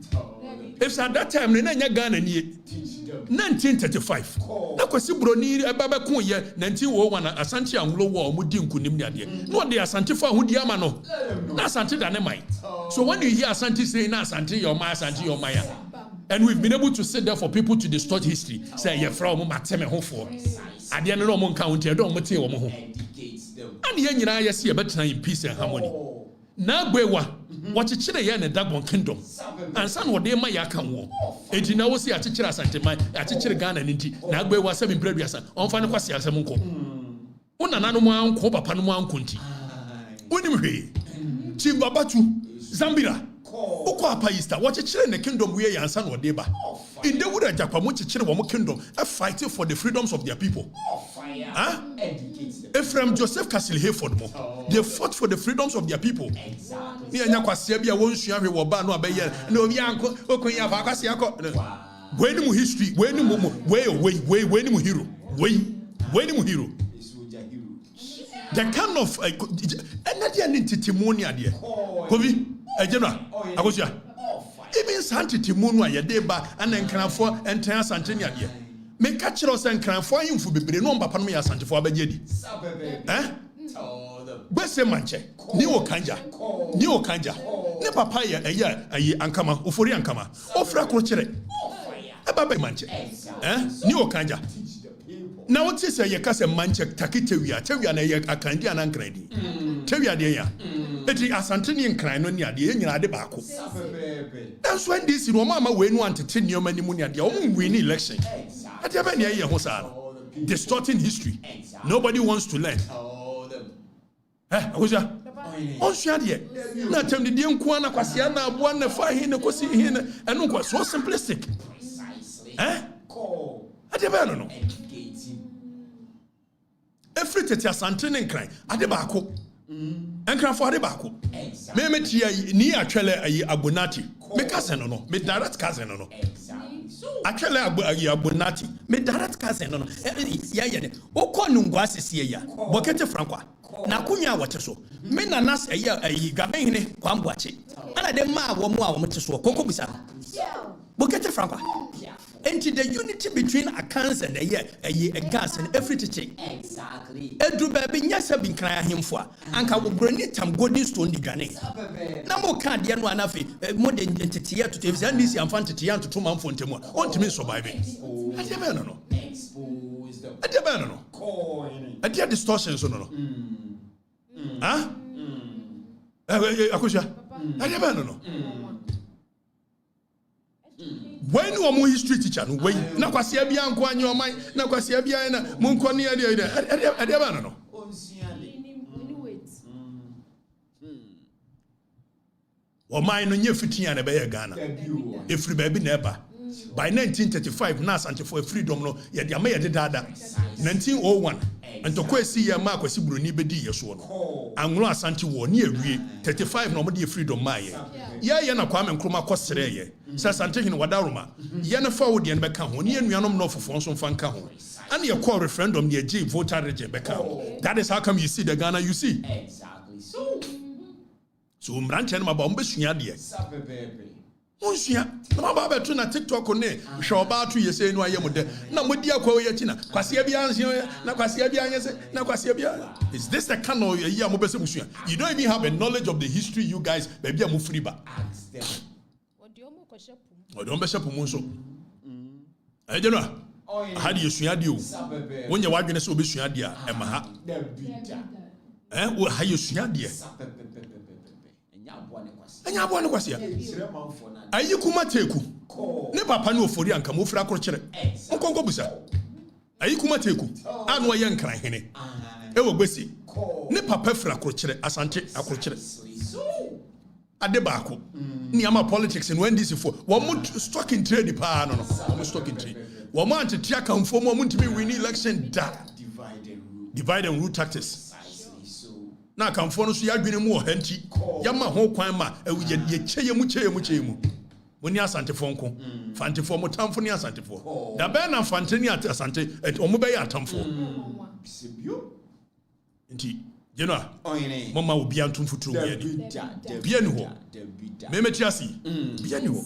[SPEAKER 1] If at that time na nya Ghana ni 1935 na kwasi broni ebaba kun ye 1901 na Asante Anglo war mu di nkunim ne ade no de Asante fa ho di ama no na Asante da ne mai. So when you hear Asante say na Asante your maya and we've been able to sit there for people to distort history say ye fra mo mateme ho for ade no mo nka ho ntia do mo tie wo mo ho and ye nyina ye se ye betena in peace and harmony na gbewa wachichire ye ne Dagon kingdom ansa no de ma ya kan wo enti na wo se achichire Asante man achichire Ghana ninti na gbewa 7 preduasa onfa ne kwase asem nko wona nanu mo anko papa no mo anko nti wonim hwe Chief Babatu Zambira Oko apayista wachichire ne kingdom we yansa no de ba in the wood ajapa mo chichire wo mo kingdom fighting for the freedoms of their people Ephraim Joseph Castle Hayford mo they fought for the freedoms of their people ni anya kwase bia won sua hwe wo ba no abeye na obi anko okonya fa kwase akọ we ni mu history we ni mu we ni mu hero we ni mu hero the kind of energy and testimony ade kobi ejena akosia even sanctity munu ayede ba anenkanafo enten Asante ne ade me ka kire o senkanafo ayimfo bebre no mbapa no ya Asantefo abagye di Bese manche ni okanja ne papa ya ayi ankama ofori ankama ofra kro kire eba be manche ni okanja na what say ye kase manche takitewia na ye akandi anankradi tewia de ya eti Asante ni nkran no ni ade ye nyina ade baako that's when this no mama we no antete ni omani mu ni ade o mu win election ade ba ni ye ho sa distorting history nobody wants to learn Akosia on sua de na temde de nko na kwase na aboa na fa hin na kosi hin eno kwa so simplistic ade ba no every tete Asante ne nkran ade baako enkran fo ade baako me metia ni atwele ayi abonati me cousin no me direct cousin no atwele ayi abonati me direct cousin no ya ne okonu ngwa sese ya bokete frankwa na kunya wote so me na nas ayi Ghanaian kwamboache ana de ma wo mu a wo mete so kokko bisa bokete frankwa into the unity between Nkansah and a gas and everything. Exactly. Edu baby nyasa bin kran ahemfo a anka wo broni tam golden stone di Ghanaian. Na mo kan de no anafi mo de entity to tv and this am fanti to to man fo ntemu a ontimi survive. Ade be no. Expose them. Ade be no. Ade distortions no. Akosia. Ade be no. When you are history teacher, no way. Na kwase bia nko anyi oman, na kwase bia na monko ne ade ba no. Oman no nye fitia na be ye Ghana. Efri ba bi na eba. By 1935 na Asante for freedom no ye de ama ye de dada. 1901 ntoko esi ye ma kwasi broni be di ye so no. Anglo Asante wo ne awie 35 na mo de freedom ma ye. Ye na Kwame Nkrumah kosere ye. Sa Asante hin wadaroma. Ye na fa wo de ne be ka ho. Ne anuanom no fofo nso fa nka ho. And ye call referendum ne ye voter regime be ka ho. That is how come you see the Ghana you see. Exactly. So mranche na ba mbesua de. Onsia na ba ba tu na TikTok ne hwe oba tu yese nu ayem de na modi akwa ye tina kwase bia anse na kwase bia anyese na kwase bia. Is this the kind of year mo bese musua? You don't even have a knowledge of the history you guys baby am free ba. Odi on be shepu mu nso. Eje no ha de yesua de o. Wonye wadwene se obesua de a e ma ha. Wo ha yesua de e. Anya abo ne kwase ya. Ayi kuma teku. Ne papa ne ofori anka mo fira koro kire. Nkonko busa. Ayi kuma teku. Anu ye nkran hene. ewo gbesi ne papa fra akrokyere asante akrokyere ade baako ni ama politics and when this for one stock in trade pa no one stock in trade one man to tia kamfo mo ntimi win election da divide and rule tactics na kamfo no so ya dwene mu ohanti ya ma ho kwan ma ye kyeye mu woni asante fo nko fante fo mo tamfo ni asante fo da be na fante ni asante omo be ya tamfo bisebio nti Jenwa, mama will be antum futuru bien ho. Memeti asi. Bien ho.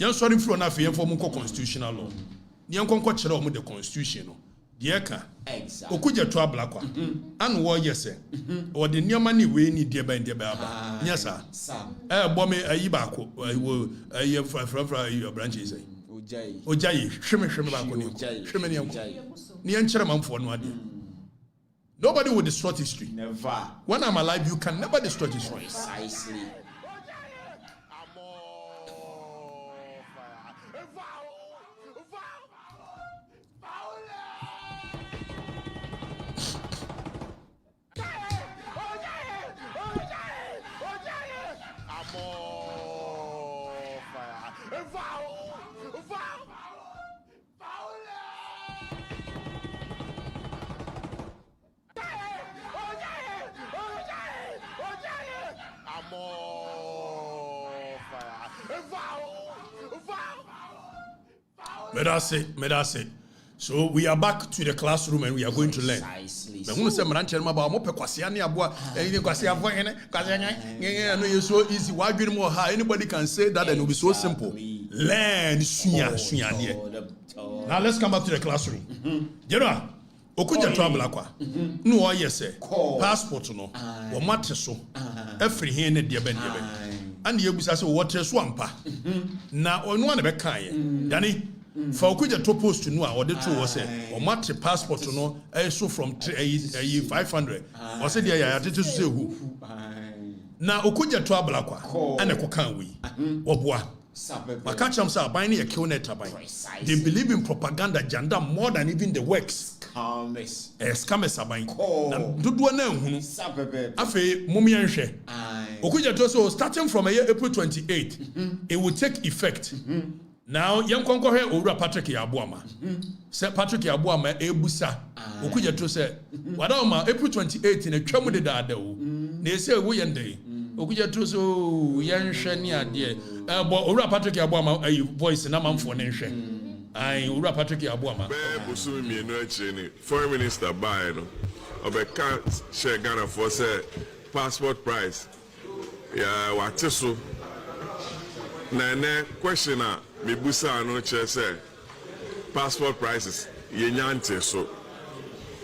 [SPEAKER 1] Yan sorry for na fe for mo constitutional law. Ni yan konko kire o mo the constitution no. De eka. Okugye to Ablakwa. An wo yese. O de nioma ni we ni de ba aba. Nya sa. Bo me ayi ba ko. Ayi fra your branches say. Ojayi, hweme ba ko ni. Hweme ni yanko. Nobody will distort history. Never. When I'm alive, you can never distort history. Precisely. Medase. So we are back to the classroom and we are going to learn. But when say Maranche ma ba mo pe kwase ane aboa kwase afo hene kwase anya no you so easy why dream more high anybody can say that and it will be so simple. Learn suya there. Now let's come back to the classroom. General Okudja to Ablakwa. No o yese passport no wo mate so every here ne de ben and the ebusa say water swampa na onu na be kan ye yani for Okudja to post no a ode to was say o mate passport no so from 500 o say there ya tete so say who na Okudja to Ablakwa and ekokan we oboa makacham say aban na kill net aban. They believe in propaganda janda more than even the works. Scammers aban na dodo na ehunu afi mummy nhwe Okudja to so starting from April 28 it will take effect. Now young konko he owura Patrick Yabuama say Patrick Yabuama ebusa Okudja to say wada ma April 28 in a twam de da o na say wo yende Okudja to so yanhwe ni ade owura Patrick Yabuama voice na manfo ne nhwe ai owura Patrick Yabuama
[SPEAKER 10] bosu mi enu achi ni foreign minister buy no obeka share Ghana for say passport price ya wateso na question a mebusa no che say passport prices yenyante so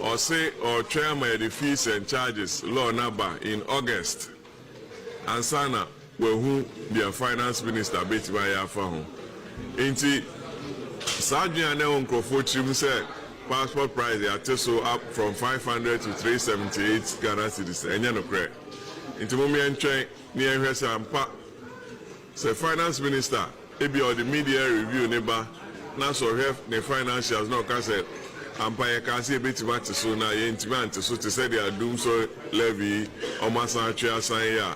[SPEAKER 10] or say or chairman the fees and charges law number in August and sana we who the finance minister betima ya fa ho enti Sajia ne onkrofo chim say passport price ya teso up from 500 to 378 Ghana cedis enya no kre enti mo mi entwen ni ehwe sampa say finance minister ebi or the media review neba na so have the financials no can say ampa can see betima teso na ye intimate so to say they are doom so levy o masa atwa san ya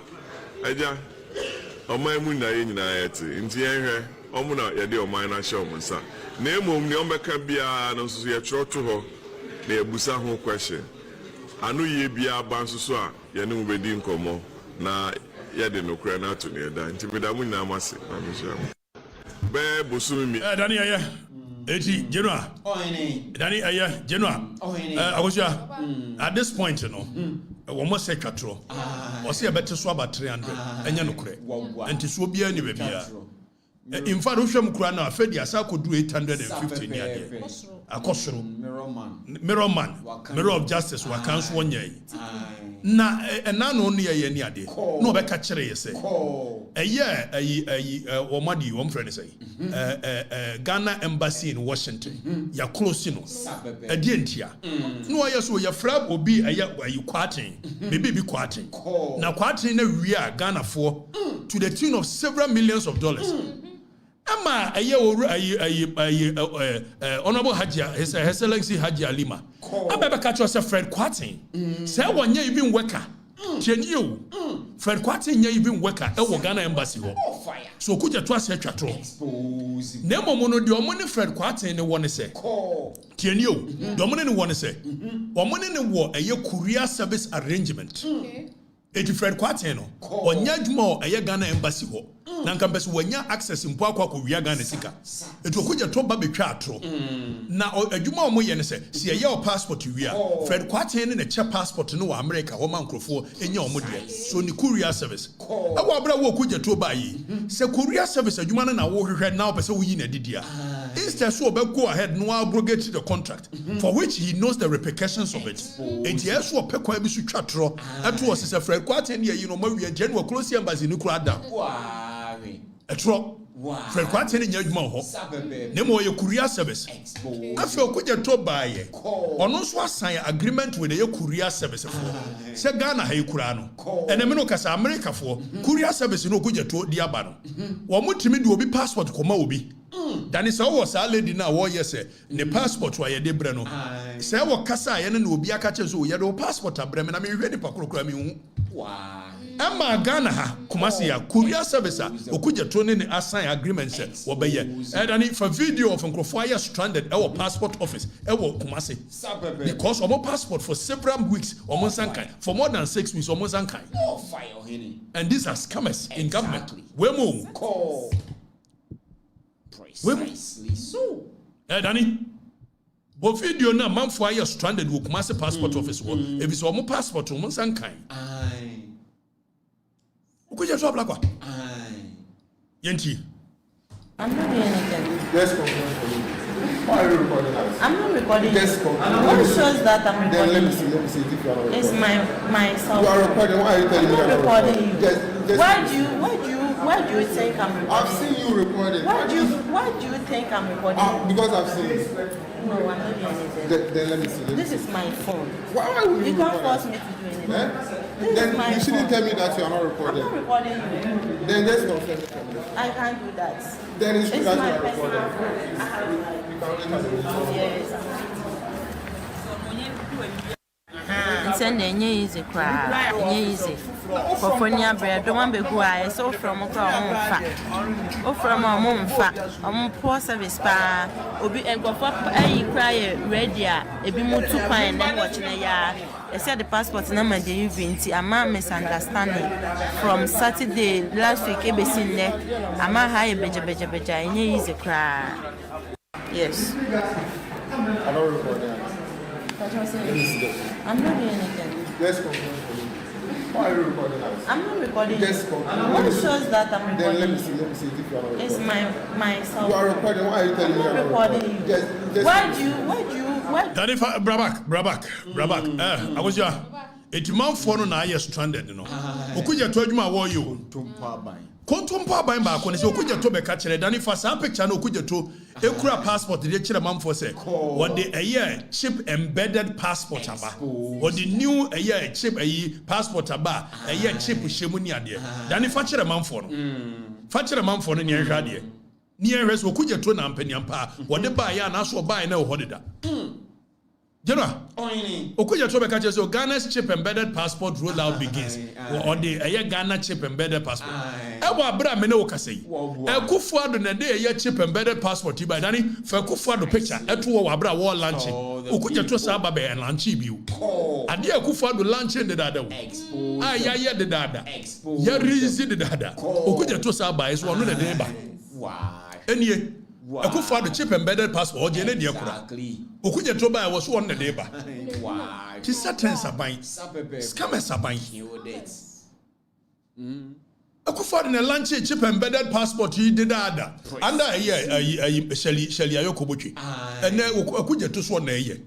[SPEAKER 10] eja o mamu na ye nyina yete enti ehwe omo na ye de o man na show monsa na emom ne ombeka bia no so ye tro to ho na ebusa ho question anu ye bia ba nso so a ye ne mobedi nkomo na ye de no kra na to ne da nti medamu na amase na me sha be bosumi mi
[SPEAKER 1] Dani aya eti General Dani aya General Akosia at this point no wo mo se twatro o se ye bete so about 300 enya no kra enti so bia ni be bia in fact, Usham Kurana, Fedi Asako do 850 near Akosro, Mirror of Justice, Wakans 1 year. Na, and none only a year near day. No, but catch a say. A year, or Madi, one friend say, Ghana Embassy in Washington, ya close, you know, a dientia. No, I saw your flap will be a year where you quarting, maybe be quarting. Now, quarting a year, Ghana for to the tune of several millions of dollars. Ama Honorable Hajia, His Excellency Hajia Lima. Ababa catch us a Fred Kwatin. Say one year even worker. You Fred Kwatin even worker at Ghana embassy. So could you trust your chatro? Nemo mono the money Fred Kwatin the one say. You the money one say. One money in the war a courier service arrangement. Eti Fred Kwateno onya dwuma o Ghana embassy ho na nka mpese wonya access mpo akwa wia Ghana sika eti okugye to ba betwa atro na adwuma o mo ye ne se o passport wia Fred Kwateno ne che passport no wa America ho mankrofo enya o mo de so ni courier service awo abra wo okugye to ba yi se courier service adwuma no na wo hwehwe na opese wo yi na didia instead so be go ahead no abrogate the contract for which he knows the repercussions of it eti eso opekwa bi su twatro eto wo se Fred Kwateno ye no ma wi January close embassy ni kura da etro Fred Kwateno nya adwuma ho ne mo ye courier service afi okugye to baaye ono so asan agreement with the courier service for se Ghana ha ikura no ene me no kasa America for courier service no okugye to di aba no wo mutimi de obi passport koma obi that is how was a lady now wo yes ne passport wa ye de bre no se wo kasa ye ne obi aka che so ye do passport abre me na me hwe ni pakrokura me hu Ama Ghana ha kumasi ya courier service okugye to ne assign agreement say wo be ye and for video of Nkrofo stranded our passport office ewo kumasi because omo passport for several weeks omo sankai for more than 6 weeks omo sankai and these are scammers in government wemo
[SPEAKER 6] precisely so
[SPEAKER 1] Danny bo video na manfo aye stranded wo kumasi passport office wo ebi so omo passport omo sankai Okatakyie Ablakwa. Yenti.
[SPEAKER 11] I'm not doing anything.
[SPEAKER 3] Yes, confirm. Why are you recording us?
[SPEAKER 11] I'm not recording.
[SPEAKER 3] Yes, confirm.
[SPEAKER 11] What shows that I'm recording?
[SPEAKER 3] Then let me see if you are recording.
[SPEAKER 11] It's myself.
[SPEAKER 3] You are recording. Why are you telling me
[SPEAKER 11] I'm not recording you.
[SPEAKER 3] Just
[SPEAKER 11] why do you think I'm recording?
[SPEAKER 3] I've seen you recording.
[SPEAKER 11] Why do you think I'm recording?
[SPEAKER 3] Because I've seen it.
[SPEAKER 11] No, I'm not doing anything.
[SPEAKER 3] Then let me see.
[SPEAKER 11] This is my phone.
[SPEAKER 3] Why would
[SPEAKER 11] you can't force me to do anything.
[SPEAKER 3] Then you shouldn't tell me that you are not recording.
[SPEAKER 11] I'm not recording you.
[SPEAKER 3] Then let's confirm.
[SPEAKER 11] I can't do that.
[SPEAKER 3] Then it's true that you are recording.
[SPEAKER 11] Yes. Send a new easy cry, easy. For Penyah bread, don't want to go. I saw from a fat. Oh, from a mom fat, poor service pa. Obi and go for a cry ready. A be more to find and watching a yard. I said the passport number the event. A man misunderstanding from Saturday last week. A basin there. A man high beja. And easy cry. Yes.
[SPEAKER 3] I'm not recording.
[SPEAKER 11] I'm not doing anything.
[SPEAKER 3] Yes, confirm. Why are you recording us?
[SPEAKER 11] I'm not recording.
[SPEAKER 3] Yes, confirm.
[SPEAKER 11] What shows that I'm recording?
[SPEAKER 3] Then let me see if you are recording.
[SPEAKER 11] It's myself.
[SPEAKER 3] You are recording. Why are you telling me
[SPEAKER 11] I'm not recording you.
[SPEAKER 3] Just
[SPEAKER 11] why do you?
[SPEAKER 1] Daddy Brabak. I was ya. Eti man for no na stranded no. Okugye to adwuma wo you. Kontompa aban ba ko ne se okugye to be ka kire Danny fa san picture na okugye to ekura passport de kire man for say what the chip embedded passport aba what the new chip passport aba chip shemu ni ade Danny fa kire man for no fa kire man for no ne hwa de ni ehwe so okugye to na mpaniampa what the ba ya na so ba na ho de da General, Okatakyie Afrifa catches so Ghana's chip embedded passport rollout begins. Or the Ghana chip embedded passport. Ewa bra me no okasei. Kufuado na de chip embedded passport iba dani fa Kufuado picture eto wa bra wo launch. Okatakyie Afrifa sa ba be launch biu. Ade Kufuado launch de dada wo. Ya de dada. Ya rizi de dada. Okatakyie Afrifa sa ba is one no de ba. Enie Kufuado chip embedded passport o je ne de akura. Okatakyie Afrifa was one the neighbor. She certain sabai. Scammers sabai. Kufuado in a lunch chip embedded passport he did that. Under a year, Shelly Ayokobuchi. And then Okatakyie Afrifa one a year.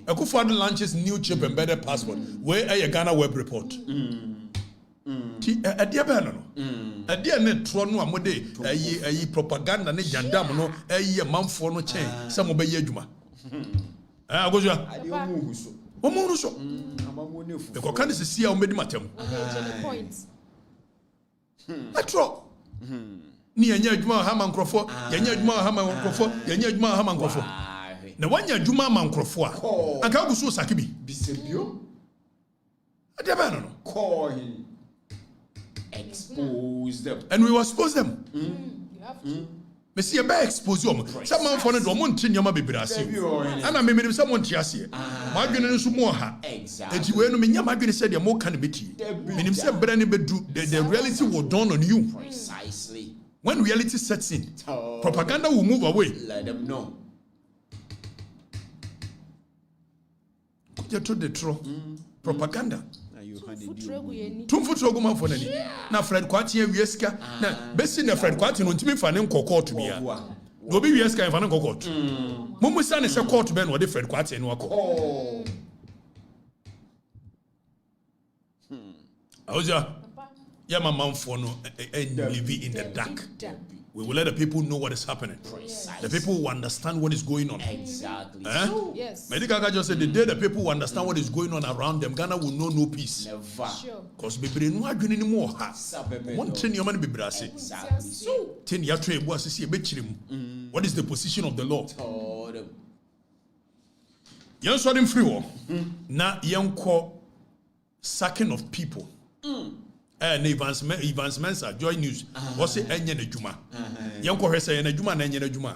[SPEAKER 1] Kufuado launches new chip embedded passport. Where a Ghana web report. A dear Banano. A dear net tron one day, a propaganda, ne jandam, no, a year month for no chain, some obey Yejuma. I was ya. Omonuso. The Kokani see how many matem. A tro. Ni yenya adwuma Mahama nkrofo, yenya adwuma Mahama nkrofo, yenya adwuma Mahama nkrofo. Na wanya adwuma Mahama nkrofo a. Anka gusu sakibi.
[SPEAKER 6] Bisebio.
[SPEAKER 1] Adeba no.
[SPEAKER 6] Call him. Expose them.
[SPEAKER 1] And we will expose them.
[SPEAKER 7] You have to.
[SPEAKER 1] Messi ebe expose them. Some man for no do mo nti nyama bebre ase. Ana me me some nti ase. Mo adwene nso mo ha.
[SPEAKER 6] Exactly.
[SPEAKER 1] Enti we no me nyama adwene said mo kan beti. Menim say bre ne bedu the reality will dawn on you.
[SPEAKER 6] Precisely.
[SPEAKER 1] When reality sets in, propaganda will move away.
[SPEAKER 6] Let them know.
[SPEAKER 1] You to the true propaganda.
[SPEAKER 7] Futrogu
[SPEAKER 1] Tumfutrogu man for nani. Na Fred Kwati wieska. Na besi na Fred Kwati no ntimi fa ne nkokot bia. No bi wieska fa ne nkokot. Mumu sa ne se court ben wo de Fred Kwati no akọ. Oja. Yeah, my mom for no and living in the dark. We will let the people know what is happening. The people will understand what is going on.
[SPEAKER 6] Exactly.
[SPEAKER 7] Yes.
[SPEAKER 1] Medical guy just said the day the people will understand what is going on around them, Ghana will know no peace.
[SPEAKER 6] Never.
[SPEAKER 7] Sure.
[SPEAKER 1] Because baby no adwene ni mo ha. One thing your man be brase.
[SPEAKER 6] Exactly.
[SPEAKER 1] Tin ya try bo asisi e be chirem. What is the position of the law? Yan so dem free war. Na yan ko sacking of people. Evans Mensa Joy News was say enye na djuma yenko hwese na djuma na enye na djuma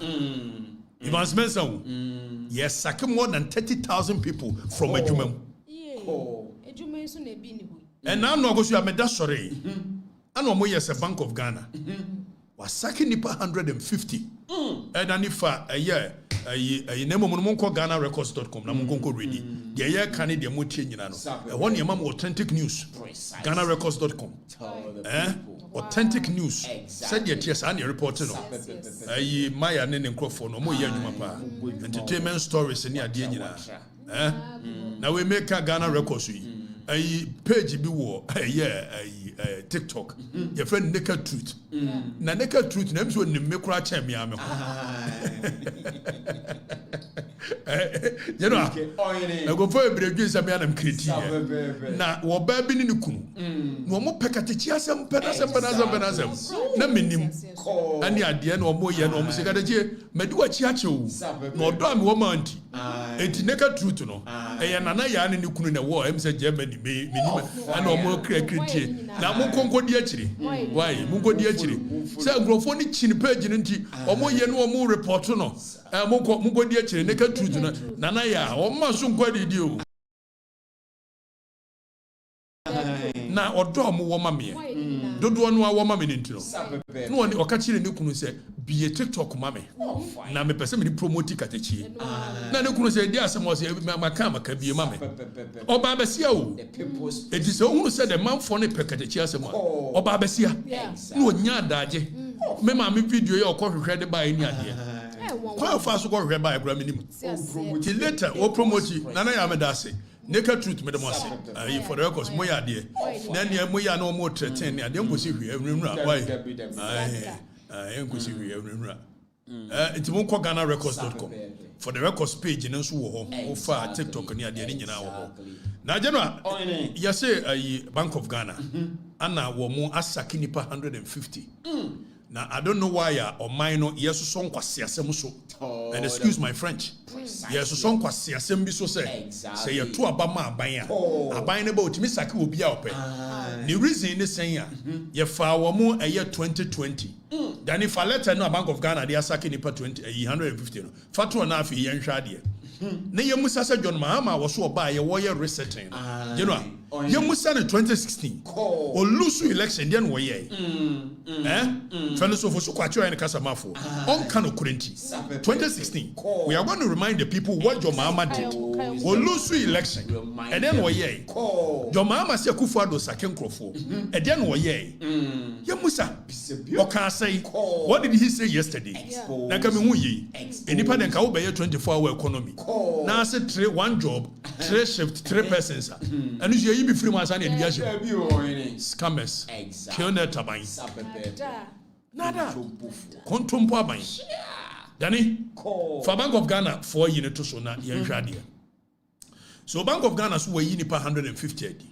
[SPEAKER 1] Evans Mensa yes sack more than 30,000 people from adjuma
[SPEAKER 7] Adwuma so na bi ni hu
[SPEAKER 1] and now no go so ameda sore ana mo yes a Bank of Ghana was sacking nipa 150 and anifa name mo nko GhanaRecords.com na mo nko ready the year can the mo tie nyina no one yema authentic news GhanaRecords.com authentic news said the TS and report no Maya ne nkrofo no mo ye adwuma pa entertainment stories ni ade nyina na we make Ghana Records yi page bi wo TikTok your friend Naked Truth na Naked Truth na mso nim mekura cha me ame you know I go for ebredwe sam ya nam kreti na wo ba bi ni kunu no mo pekatechi asem penasem na menim ani ade na mo ye na mo sekadaje madiwa chi ache o na odo am wo ma anti enti Naked Truth no nana ya ne kunu na wo em se Germany menim ana mo kreti na mo konkodi akire why mo konkodi akire say grofo ni chini page ni nti omo ye no omo report no mo konkodi akire Naked Truth no nana ya o ma so nkwadi di o na odo omo wo ma me dodo no wo ma me nti no no o ka kire ne kunu se biye TikTok ma me na me pese me promote katechie na ne kunu se di asem o se maka biye ma me oba besia o edi se unu se the man for ne pekatechie asem oba besia no nya adaje me ma me video ye okohwehwe de ba ni ade kwa fa so kohwehwe ba ebra me nim ti later o promote na ya me da se Naked Truth me dem ase for the records mo ya de na ne mo ya na mo threaten ne ade ngosi hwe enwura why engosi hwe enwura enti mo ko GhanaRecords.com for the records page ne nso wo ho o fa TikTok ne ade ne nyina wo ho na general ya say Bank of Ghana ana wo mo asaki nipa 150 now I don't know why or minor yes so nkwase asem so and excuse my French yes so nkwase asem bi so say you to abama aban ne ba otimi saki obi a ope the reason ne say ye fa wo mo 2020 then if I letter no Bank of Ghana they asaki nipa 150 no fatu na afi ye nhwa de ne ye musa say John Mahama was so oba ye wo ye resetting you know ye musa in 2016 o lose election then wo ye Fellowship for Kwaku and Kasamafo on Kano Kurenti 2016 we are going to remind the people what John Mahama did o lose election and then wo ye John Mahama say Kwadwo saken krofo and then wo ye musa o can say what did he say yesterday na ka me hu ye enipa den ka wo be 24-hour economy now say 1 job 3 shift 3 persons and you be free man and scammers kill net taban nada kontompo aban dani for Bank of Ghana for you to so na ye hwade So Bank of Ghana so we nipa 150 adi.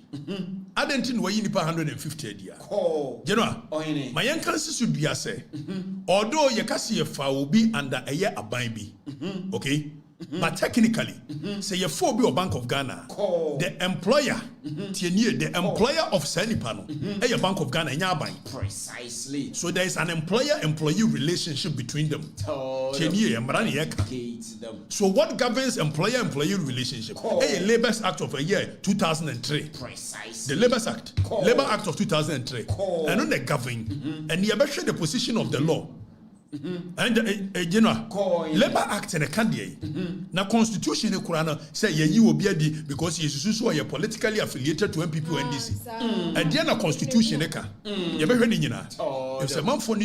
[SPEAKER 1] Adentin we nipa 150 adi. General, my Nkansah should be say. Although ye kasi ye fa obi under a year aban bi. Okay? But technically, say you for be Bank of Ghana, the employer, the employer of Senipano, a Bank of Ghana,
[SPEAKER 6] precisely.
[SPEAKER 1] So there is an employer-employee relationship between them. So what governs employer-employee relationship? A Labour's Act of a year 2003.
[SPEAKER 6] Precisely.
[SPEAKER 1] The Labour's Act, Labour Act of 2003, and on the govern, and you better the position of the law. And Labour Act in a candy. Now Constitution in Quran say you will be because you so are politically affiliated to MPP and DC. And then a Constitution if a man for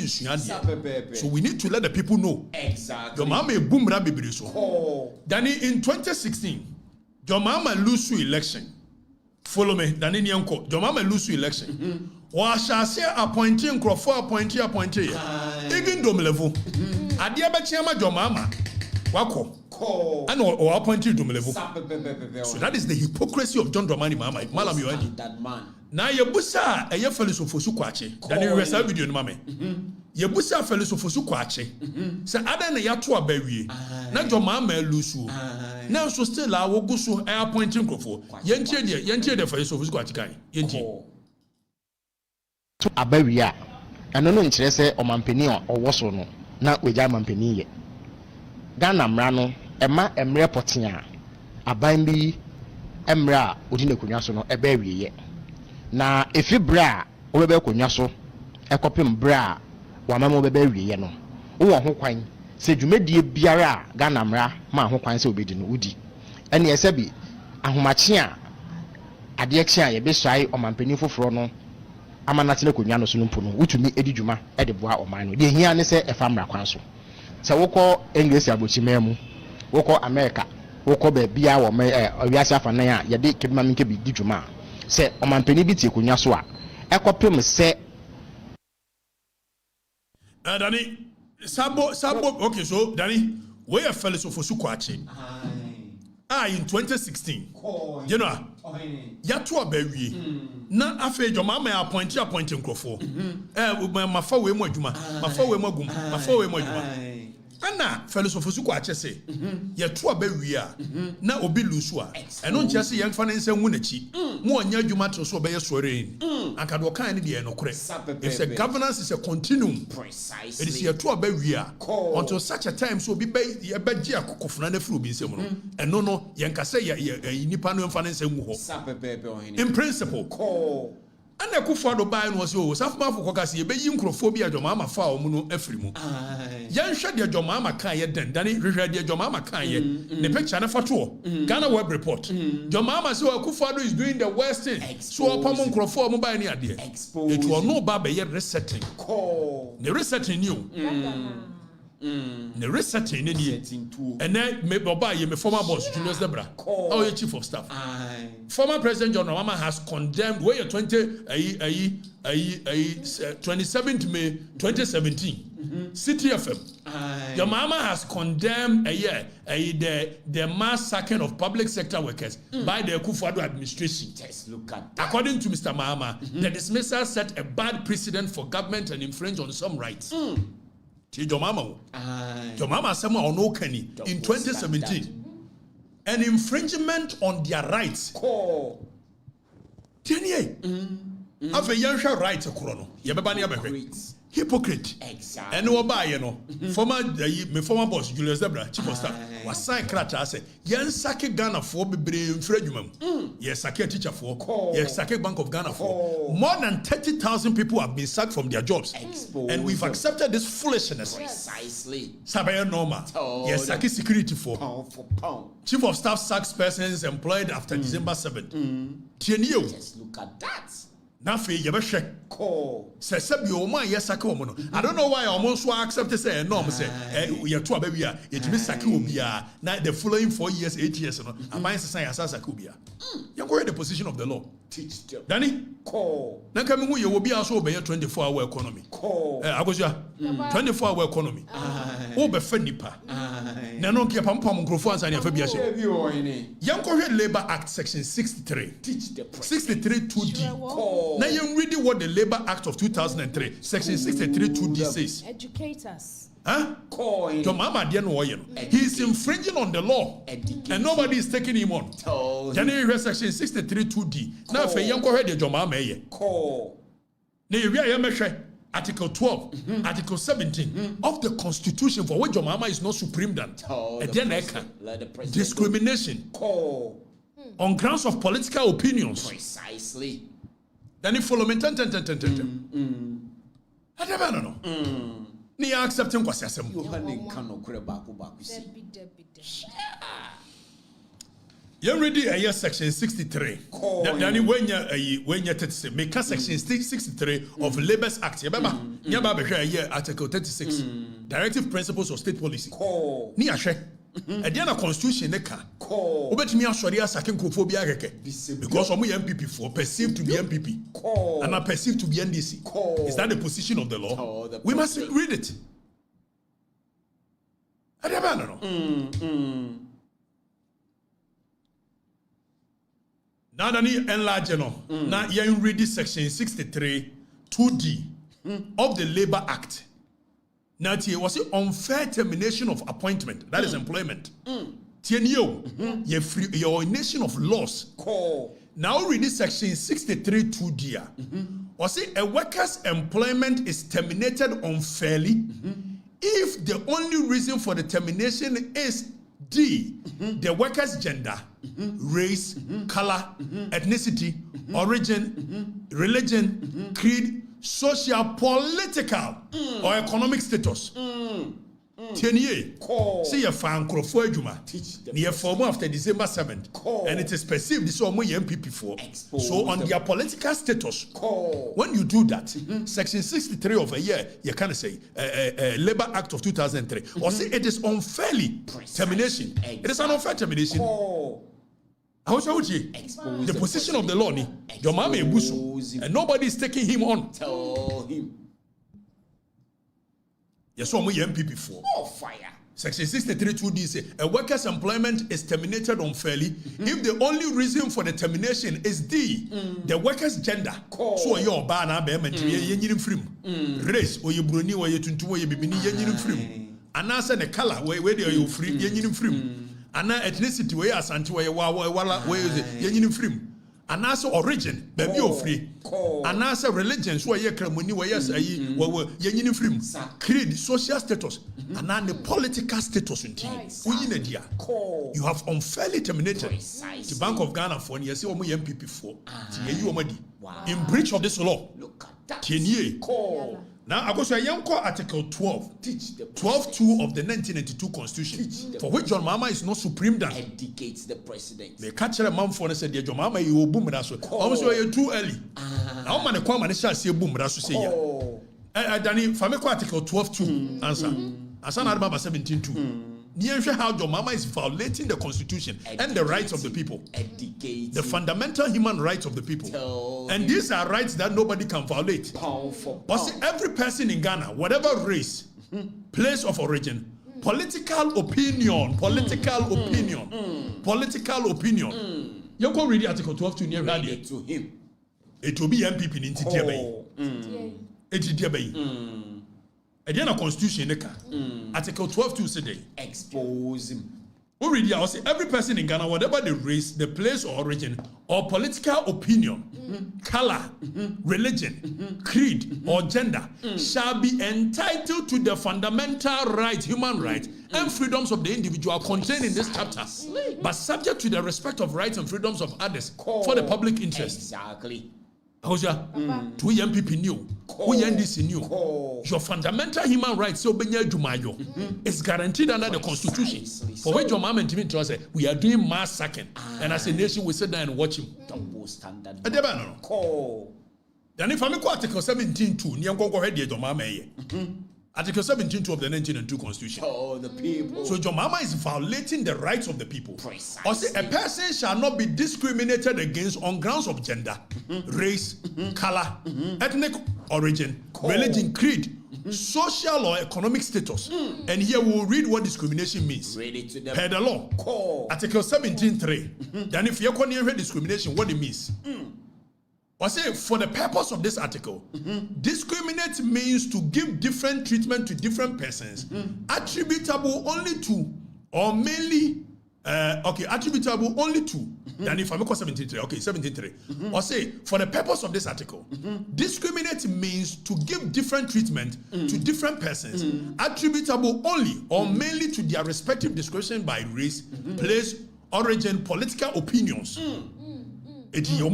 [SPEAKER 1] so we need to let the people know.
[SPEAKER 6] Exactly.
[SPEAKER 1] Your mama boom rabi so. Then in 2016, your mama lose election. Follow me. Then in Yanko, your mama lose election. Wa shall say appointing Crawford appointee. Even dom level. Adia bachema your mama. Wako. And or appointed dom level. So that is the hypocrisy of John Dramani Mahama. Malam Yoani. That man. Na yebusa eye feliso fosu kwache. Then you resa video no mame. Yebusa feliso fosu kwache. Say ada na yato abawie. Na your mama lusu. Now so still I will go so appointing Crawford. Yentie de feliso fosu kwache kan. Yentie.
[SPEAKER 12] To abawia eno no nkyere se omampani a owoso no na wegya mampani ye Ghana mra no ema emre potea aban bi emre a odi na konwa so no eba wiye na efi bra obebe konwa so ekopem bra wa mama obebe wiye no wo ho kwan se dwumadie biara Ghana mra ma ho kwan se obedi no udi ene ese bi ahomache a ade kye a ye be swai omampani foforo no amanatene konwa no so no mpo no wutumi edi dwuma e de boa oman no de hia ne se efa mra kwan so se wokọ English abochima mu wokọ America wokọ be bia wo me owiase afanan a ye de keduma minke bi di dwuma se omampani bi tie konwa so a ekopem se
[SPEAKER 1] Danny Sabo okay so Danny we are fellows of Osukwache in 2016 you know yato abawie na afa your mama appointing Crawford mafa we mu adwuma mafa we mu agum mafa we mu adwuma ana fellows of Osukwache say yato abawie a na obi lusu a eno ntia se yemfa ne nsa hu nachi mu onya adwuma to so obeye sore anka do kan ne de enokore if the governance is a continuum precisely it is yato abawie a until such a time so obi be gi akokofuna na furu bi nsem no eno no yenka say nipa no emfa ne nsa hu ho in principle and Akufo buy no was o safma for kokase ye be yi nkrofobia adwoma fa o mu no afiri mu yan hwe de adwoma kan ye den dane hwehwe de adwoma kan ye ne picture na foto Ghana Web Report adwoma say Akufo is doing the worst thing so opam nkrofo mu buy ni ade it will no ba be ye resetting the resetting new the resetting ni and then me baba ye me former boss Julius Debra our chief of staff former president John Mahama has condemned where 27th May 2017 City FM John Mahama has condemned the mass sacking of public sector workers by the Akufo administration.
[SPEAKER 6] Just look at
[SPEAKER 1] that. According to Mr. Mahama, the dismissal set a bad precedent for government and infringe on some rights. Your mama said in 2017 an infringement on their rights. 10 years. Have a young rights hypocrite. Exactly. And no buy former boss Julius Debra, chief of staff, was signed Krata say, Yan Sake Ghana for be infringement. Yes, Sake teacher for, yes, Sake Bank of Ghana for. More than 30,000 people have been sacked from their jobs. And we've accepted this foolishness.
[SPEAKER 6] Precisely.
[SPEAKER 1] Sabaya Norma. Yes, Sake security for. Chief of staff sacks persons employed after December 7th.
[SPEAKER 6] Just look at that.
[SPEAKER 1] Nafi yebeshe sesebi o man yesake o no I don't know why almost so accept say no say ye to abia ye timi sake obia na the following 4 years 8 years no aman say asasa obia you go the position of the law
[SPEAKER 6] Teach them.
[SPEAKER 1] Danny, call. Now coming with you will be also obey 24-hour economy. Call. I was 24-hour economy. Oh, be fenipa. Now no keep pam microphones and your fabiation. Young Korean Labor Act Section 63. Teach the 63 2D. Call. Now you read what the Labor Act of 2003, Section 63 2D says.
[SPEAKER 13] Educate us.
[SPEAKER 1] Huh? Your mama he's infringing on the law. And nobody is taking him on. January Section 63 2D. Now for young head your mama call. Article 12, Article 17 of the Constitution for which your mama is not supreme than. Discrimination on grounds of political opinions.
[SPEAKER 6] Precisely.
[SPEAKER 1] Then you follow me. I never know. Ni accepting kwasi asem. You ready a year section 63. Then when you say make section 63 of Labour's Act. Remember, nyaba be hwe year article 36. Directive principles of state policy. Ni ahwe. E dey na constitution ne ka. Obetimi asori asake nkrofo bi akeke. Because omo MPP for perceived to be MPP. And are perceived to be NDC. Is that the position of the law? We must read it. I don't know. Now that you enlarge, now you read this section 63 2D of the Labor Act. Now it was an unfair termination of appointment. That is employment. Your nation of laws. Now read this section 63 2D. Was it a worker's employment is terminated unfairly if the only reason for the termination is D, the worker's gender, race, color, ethnicity, origin, religion, creed, social, political, or economic status. See your fan crofo ejuma. Near form after December 7th. And it is perceived this is MPP for. So on their political status, when you do that, section 63 of a year, you can say Labor Act of 2003. Or say it is unfairly termination. It is an unfair termination. How shall you? The position of the law, your mama ebusu, and nobody is taking him on.
[SPEAKER 6] Tell him.
[SPEAKER 1] Yes, so we MPP for.
[SPEAKER 6] Oh, fire.
[SPEAKER 1] Section 63 2D say a worker's employment is terminated unfairly if the only reason for the termination is D, the worker's gender. So your bana be mention free race or you bruni or you tuntu or you bibini yen free. And answer the color where they are you free yen free. And ethnicity where asante where you yen free. And also origin, baby of free. And also religion, so ye cramoni where yes, yen free. Creed, social status, and then the political status in you have unfairly terminated the Bank of Ghana for you see MPP for in breach of this law. Now, I go to a young Article 12, 12.2 of the 1992 Constitution, for which John Mahama is not supreme than.
[SPEAKER 6] Educates the president.
[SPEAKER 1] They catch a man for and said, John Mahama, you will boom that's what. Also, you're too early. Now, man, come and shall say boom, that's what say. Danny, Fameko Article 12.2, answer. Asan Adama 17.2. How John Mahama is violating the Constitution and the rights of the people. The fundamental human rights of the people. And these are rights that nobody can violate. But see, every person in Ghana, whatever race, place of origin, political opinion, you can read Article 12 to near to him. It will be MPP in Titiabe. Again, a constitution, Article 12.2 today.
[SPEAKER 6] Expose him.
[SPEAKER 1] Already, I will say every person in Ghana, whatever the race, the place or origin, or political opinion, color, religion, creed, or gender, shall be entitled to the fundamental rights, human rights, and freedoms of the individual contained in this chapter, but subject to the respect of rights and freedoms of others for the public interest.
[SPEAKER 6] Exactly.
[SPEAKER 1] How's your two MPP new? Who NDC new? Your fundamental human rights so is guaranteed under the Constitution. For which your mom and Timmy say we are doing mass sacking, and as a nation we sit down and watch him.
[SPEAKER 6] Double standard.
[SPEAKER 1] Then if I'm Article 17 2, your mama Article 17 of the 1902 Constitution.
[SPEAKER 6] The people.
[SPEAKER 1] So John Mahama is violating the rights of the people. Or say a person shall not be discriminated against on grounds of gender, race, color, ethnic origin, religion, creed, social or economic status. And here we'll read what discrimination means.
[SPEAKER 6] Read it to them.
[SPEAKER 1] Per the law. Article 17.3. Then if you're calling discrimination, what it means? I say, for the purpose of this article, discriminate means to give different treatment to different persons, attributable only to, or mainly, attributable only to, than if I make 17.3, 17.3. Or say, for the purpose of this article, discriminate means to give different treatment to different persons, attributable only, or mainly to their respective discrimination by race, place, origin, political opinions. You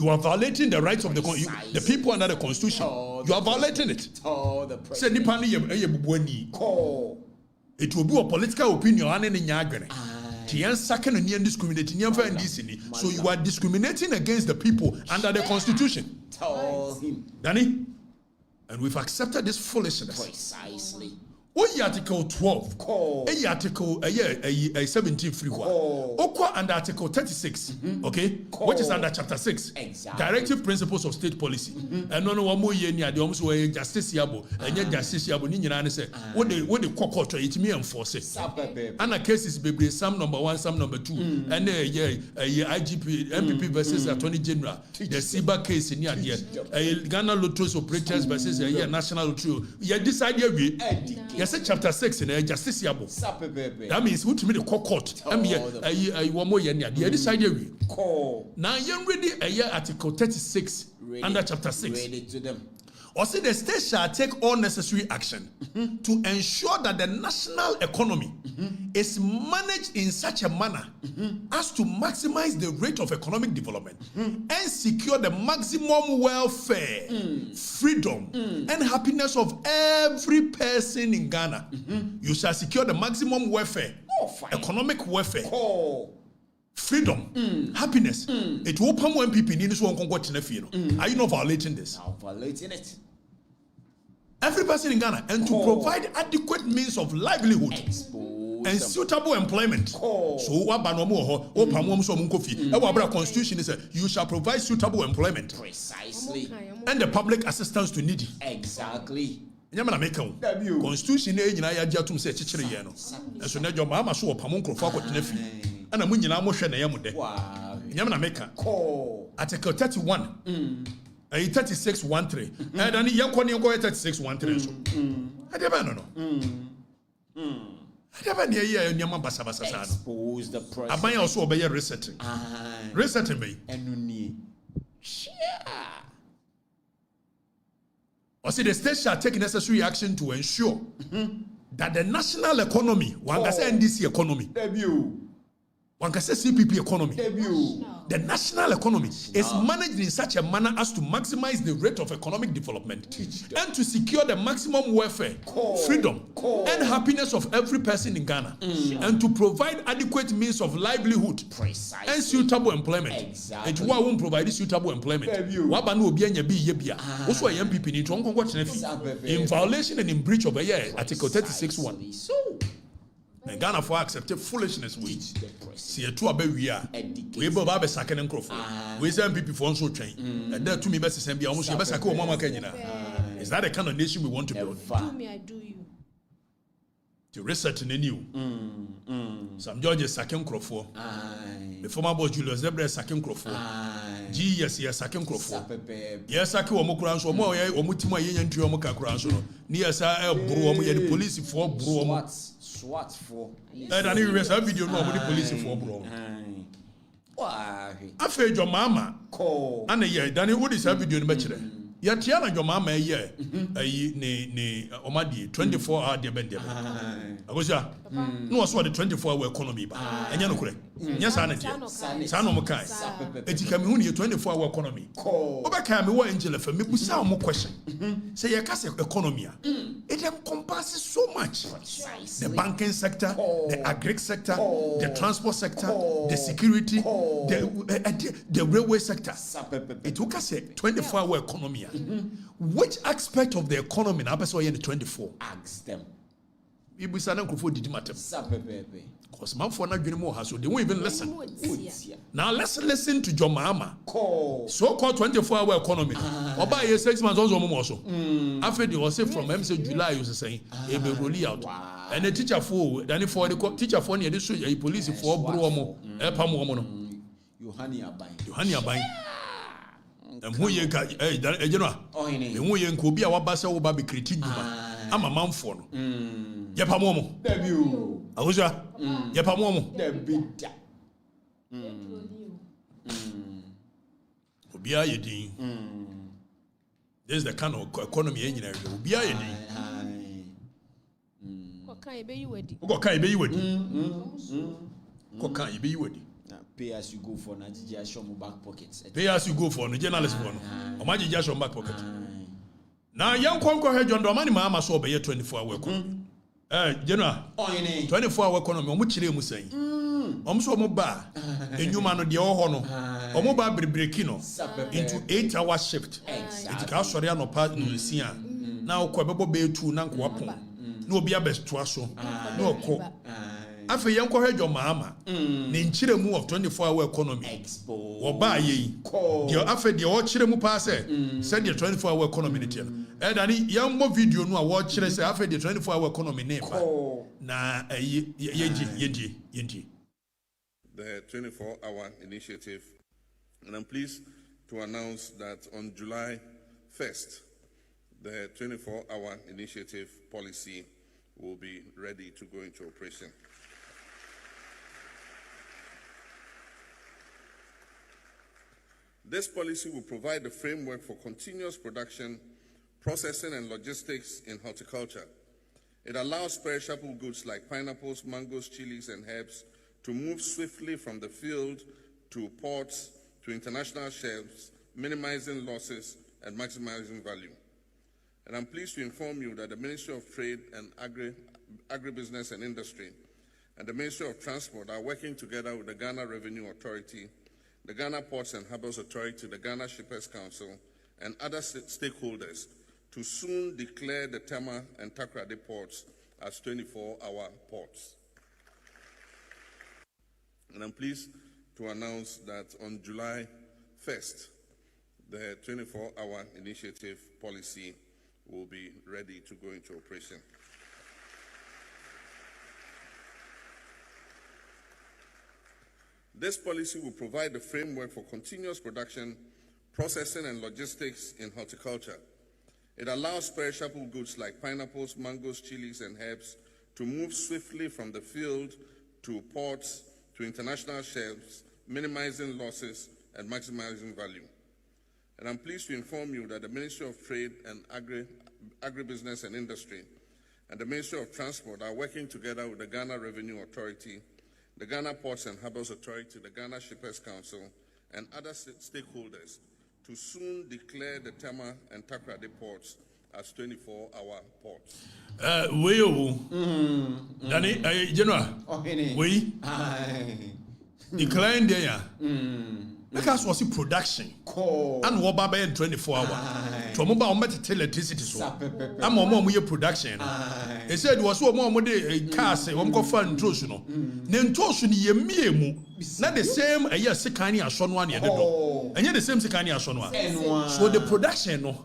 [SPEAKER 1] are violating the rights of the people under the Constitution. You are violating it. It will be a political opinion. So you are discriminating against the people under the Constitution. Danny? And we've accepted this foolishness.
[SPEAKER 6] Precisely.
[SPEAKER 1] Article 12, Article 17 free one. Under Article 36, okay, which is under Chapter 6, Directive Principles of State Policy. And no one more year near the almost way justiciable, and yet justiciable. Nina say, what the court it me enforce it. And a case is baby, some number 1, some number 2, and IGP, MPP versus Attorney General, the SIBA case in here, Ghana Lottos operators versus National Lotto. You decide we. Yes, chapter 6 in justiciable. That means what to me the court. I'm here. I want more yen. The other side we. Now you ready Article 36 under chapter 6.
[SPEAKER 6] Read it to them.
[SPEAKER 1] Or say the state shall take all necessary action to ensure that the national economy is managed in such a manner as to maximize the rate of economic development and secure the maximum welfare, freedom, and happiness of every person in Ghana. You shall secure the maximum welfare, economic welfare, freedom, happiness. It will come when people need this one. Are you not violating this?
[SPEAKER 6] I'm violating it.
[SPEAKER 1] Every person in Ghana, and to provide adequate means of livelihood and suitable employment. So what Constitution is you shall provide suitable employment.
[SPEAKER 6] Precisely.
[SPEAKER 1] And the public assistance to needy.
[SPEAKER 6] Exactly.
[SPEAKER 1] Constitution say and so now your mama so and a munyina mo hwe na yamude. Nyamna meka. Article 31. 36.13. And then you can go 36.13. So. I never know. I never near you. Nyama basa basa sana.
[SPEAKER 6] Expose the process.
[SPEAKER 1] I might also obey resetting. Resetting me. Or see the state shall take necessary action to ensure that the national economy, one can say NDC economy, one can say CPP economy, the national economy is managed in such a manner as to maximize the rate of economic development and to secure the maximum welfare, freedom, and happiness of every person in Ghana, and to provide adequate means of livelihood and suitable employment. And who won't provide suitable employment? In violation and in breach of Article 36.1. And Ghana for accepted foolishness with see a two abe we are we both be second and crop we say people for so train and there to me best send be almost you best sake mama Kenya. Is that the kind of nation we want to build?
[SPEAKER 7] Do me, I do you.
[SPEAKER 1] To research in the new some George second crop for the former boss Julius Zebra second crop for yes second crop for yes sake wo mokran so mo ye omutima ye nyantu wo mokakran so near sa bro mo ye the police for bro mo
[SPEAKER 6] SWAT for.
[SPEAKER 1] And I need a video no the police for bro. After your mama and a year, Danny Wood is a video in Bachelor. Yet Tiana your mama a year, ne Omadi 24-hour debate. I was no so the 24-hour economy, and you know correct. Yes, sanity. Sanomokai. It can be 24-hour economy. Obaka me wa Angela for me busa mo question. Say your case economy. It encompasses so much. The banking sector, the agri sector, the transport sector, the security, the railway sector. It took us a 24-hour economy. Which aspect of the economy na person in the 24?
[SPEAKER 6] Ask them.
[SPEAKER 1] Ibu sana nkofo didi matem. Because man for na dwene mo ha so they won't even listen. Now let's listen to John Mahama. So called 24-hour economy. Oba ye 6 months also mo so. After the was from MC July you say e be roll out. And the teacher for then for the teacher for near the police for bro mo e pa mo no. Yohani Aban. Who ye ka general. Who ye nko bi a wabasa wo ba be critique duma. Ama manfo no. Yepa mo mo.
[SPEAKER 6] Debut.
[SPEAKER 1] Awuja. Yepa mo mo.
[SPEAKER 6] Debut.
[SPEAKER 1] Obia yedin. This is the kind of economy engineer. Obia yedin.
[SPEAKER 13] Kokan ebe yi wedi.
[SPEAKER 1] Kokan ebe yi wedi. Kokan ebe yi wedi.
[SPEAKER 6] Pay as you go for Nigeria show my back pockets.
[SPEAKER 1] Pay as you go for no journalist for no. Omaji show back pocket. Now young konko he John Domani Mahama so be 24-hour economy. General. 24-hour economy omo kire mu san. Omo so omo ba enyuma no de ho no. Omo ba brebreki no into 8-hour shift. It ka sori anopa no nsia. Na okọ bebo be 2 na nko apon. Na obi abestoa so. Na okọ afi yenko hwejo Mahama ne nchire mu of 24-hour economy oba ye dio afi de o chire mu pa se said the 24-hour economy ne tiel e dani yammo video no a wo chire se afi the 24-hour economy ne ba na yeji
[SPEAKER 10] the 24-hour initiative, and I'm pleased to announce that on July 1st the 24-hour initiative policy will be ready to go into operation. This policy will provide a framework for continuous production, processing, and logistics in horticulture. It allows perishable goods like pineapples, mangoes, chilies, and herbs to move swiftly from the field to ports to international shelves, minimizing losses and maximizing value. And I'm pleased to inform you that the Ministry of Trade and Agribusiness and Industry and the Ministry of Transport are working together with the Ghana Revenue Authority, the Ghana Ports and Harbours Authority, the Ghana Shippers Council, and other stakeholders to soon declare the Tema and Takoradi ports as 24-hour ports. And I'm pleased to announce that on July 1st, the 24-hour initiative policy will be ready to go into operation. This policy will provide a framework for continuous production, processing, and logistics in horticulture. It allows perishable goods like pineapples, mangoes, chilies, and herbs to move swiftly from the field to ports to international shelves, minimizing losses and maximizing value. And I'm pleased to inform you that the Ministry of Trade and Agribusiness and Industry and the Ministry of Transport are working together with the Ghana Revenue Authority, the Ghana Ports and Harbours Authority, the Ghana Shippers Council, and other stakeholders to soon declare the Tema and Takoradi ports as 24-hour ports.
[SPEAKER 1] Danny, General, we decline there. Because was production and what baba in 24 hours. To mobile met electricity so. I'm more production. He said was so more de cars one go fan trosuno. Then trosun ye miemu. Not the same a year sekani as son one year do. And yet the same sekani as son one. So the production no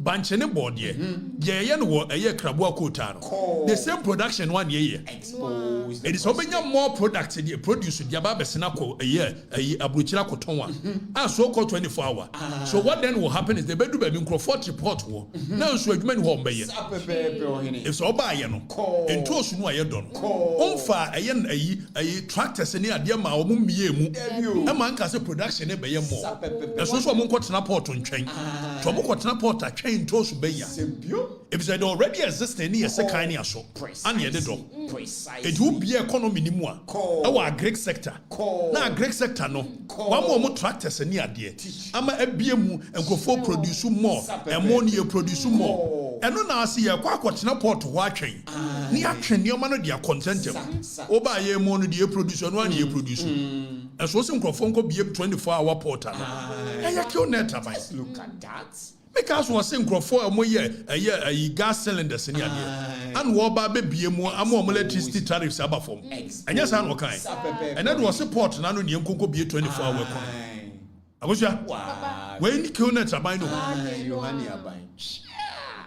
[SPEAKER 1] banchene board ye. Ye no a year crabua kotano. The same production 1 year. Exposed. It is opening more products in the produce the ababa senako a year a bruchila kotonwa. And so called 24 hours. So what then will happen is the bedroom will 40 report war. Now so you home by if so by no and toast no I don't. Far a tractors in the idea ma miemu. A man can say production e be more. And so mon got port on train. Tomo got port a train toast be ya. If it already exists in a second so and ye do. It will be economy ni mo. Our Greek sector. Now Greek sector no. One more tractors and near dear. Ama ebiemu and go for produce more and more near produce more. And no now see a Kwaku port watching. Near train your man dear contentum. Oba ye mono dear produce and 1 year produce. And so some Crofonco be a 24-hour porter. And you kill net.
[SPEAKER 6] Look at that.
[SPEAKER 1] Because was saying for a more year gas cylinders in here. And war baby more electricity tariffs about form. And yes, I'm okay. And that was support and I know you could be 24-hour. I was when you kill it, I buy no.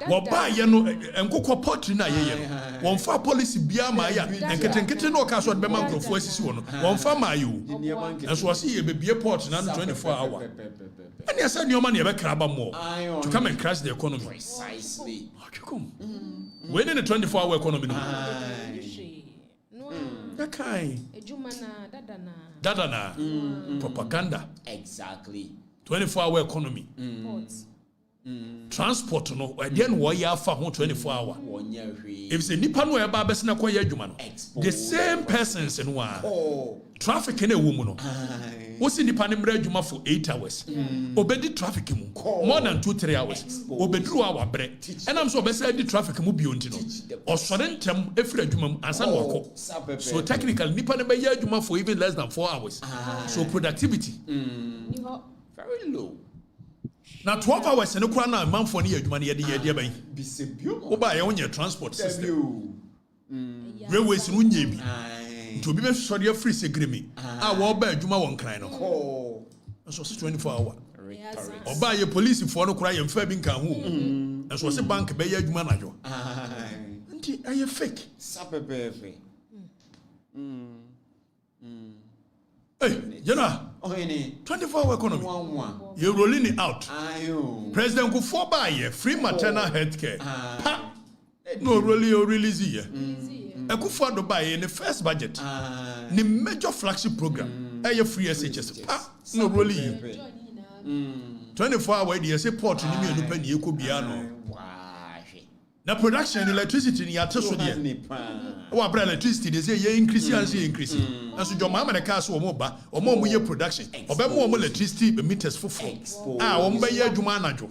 [SPEAKER 1] Waba yeno enkoko potri na yeye won fa policy bia ma ya enketenkete no ka so de man krofo asisi wono won fa ma yo enso wase ye bebie port na 24 hour and yes and your money be kraba more to come and crash the economy precisely when in the 24-hour economy no kai ejuma na dadana propaganda exactly 24-hour economy transport no again wo ya fa ho 24 hour if say nipa no e ba besina kwa ya adwuma no the same persons no traffic na ewo mu no wo si nipa ne mra adwuma for 8 hours obedi traffic mu more than 2-3 hours obedru hour bre and am so obesa di traffic mu bi onti no osore ntem efira adwuma mu ansa no akọ so technically nipa ne ba ya adwuma for even less than 4 hours so productivity very low. Now 12 hours and no na man for near you money the by oba ye onye transport system railways no nya bi to be sorry free segremi wo ba adwuma won kran no so 24 hour oba ye police for no kura ye mfa bi nka ho so se bank be ye adwuma na jo nti aye fake sapepepe hey, you know, 24-hour economy. You're rolling it out. President Kufo buy free maternal health care. No, really, you release here. Kufo do buy in the first budget. The major flagship program. Free SHS. No, really. 24-hour, you say port in the new penny, you could be ano. Now production electricity in your teso there. Our electricity they say increase and so your mama the car so moba or more production or be more electricity meters for on be ye dwuma anajo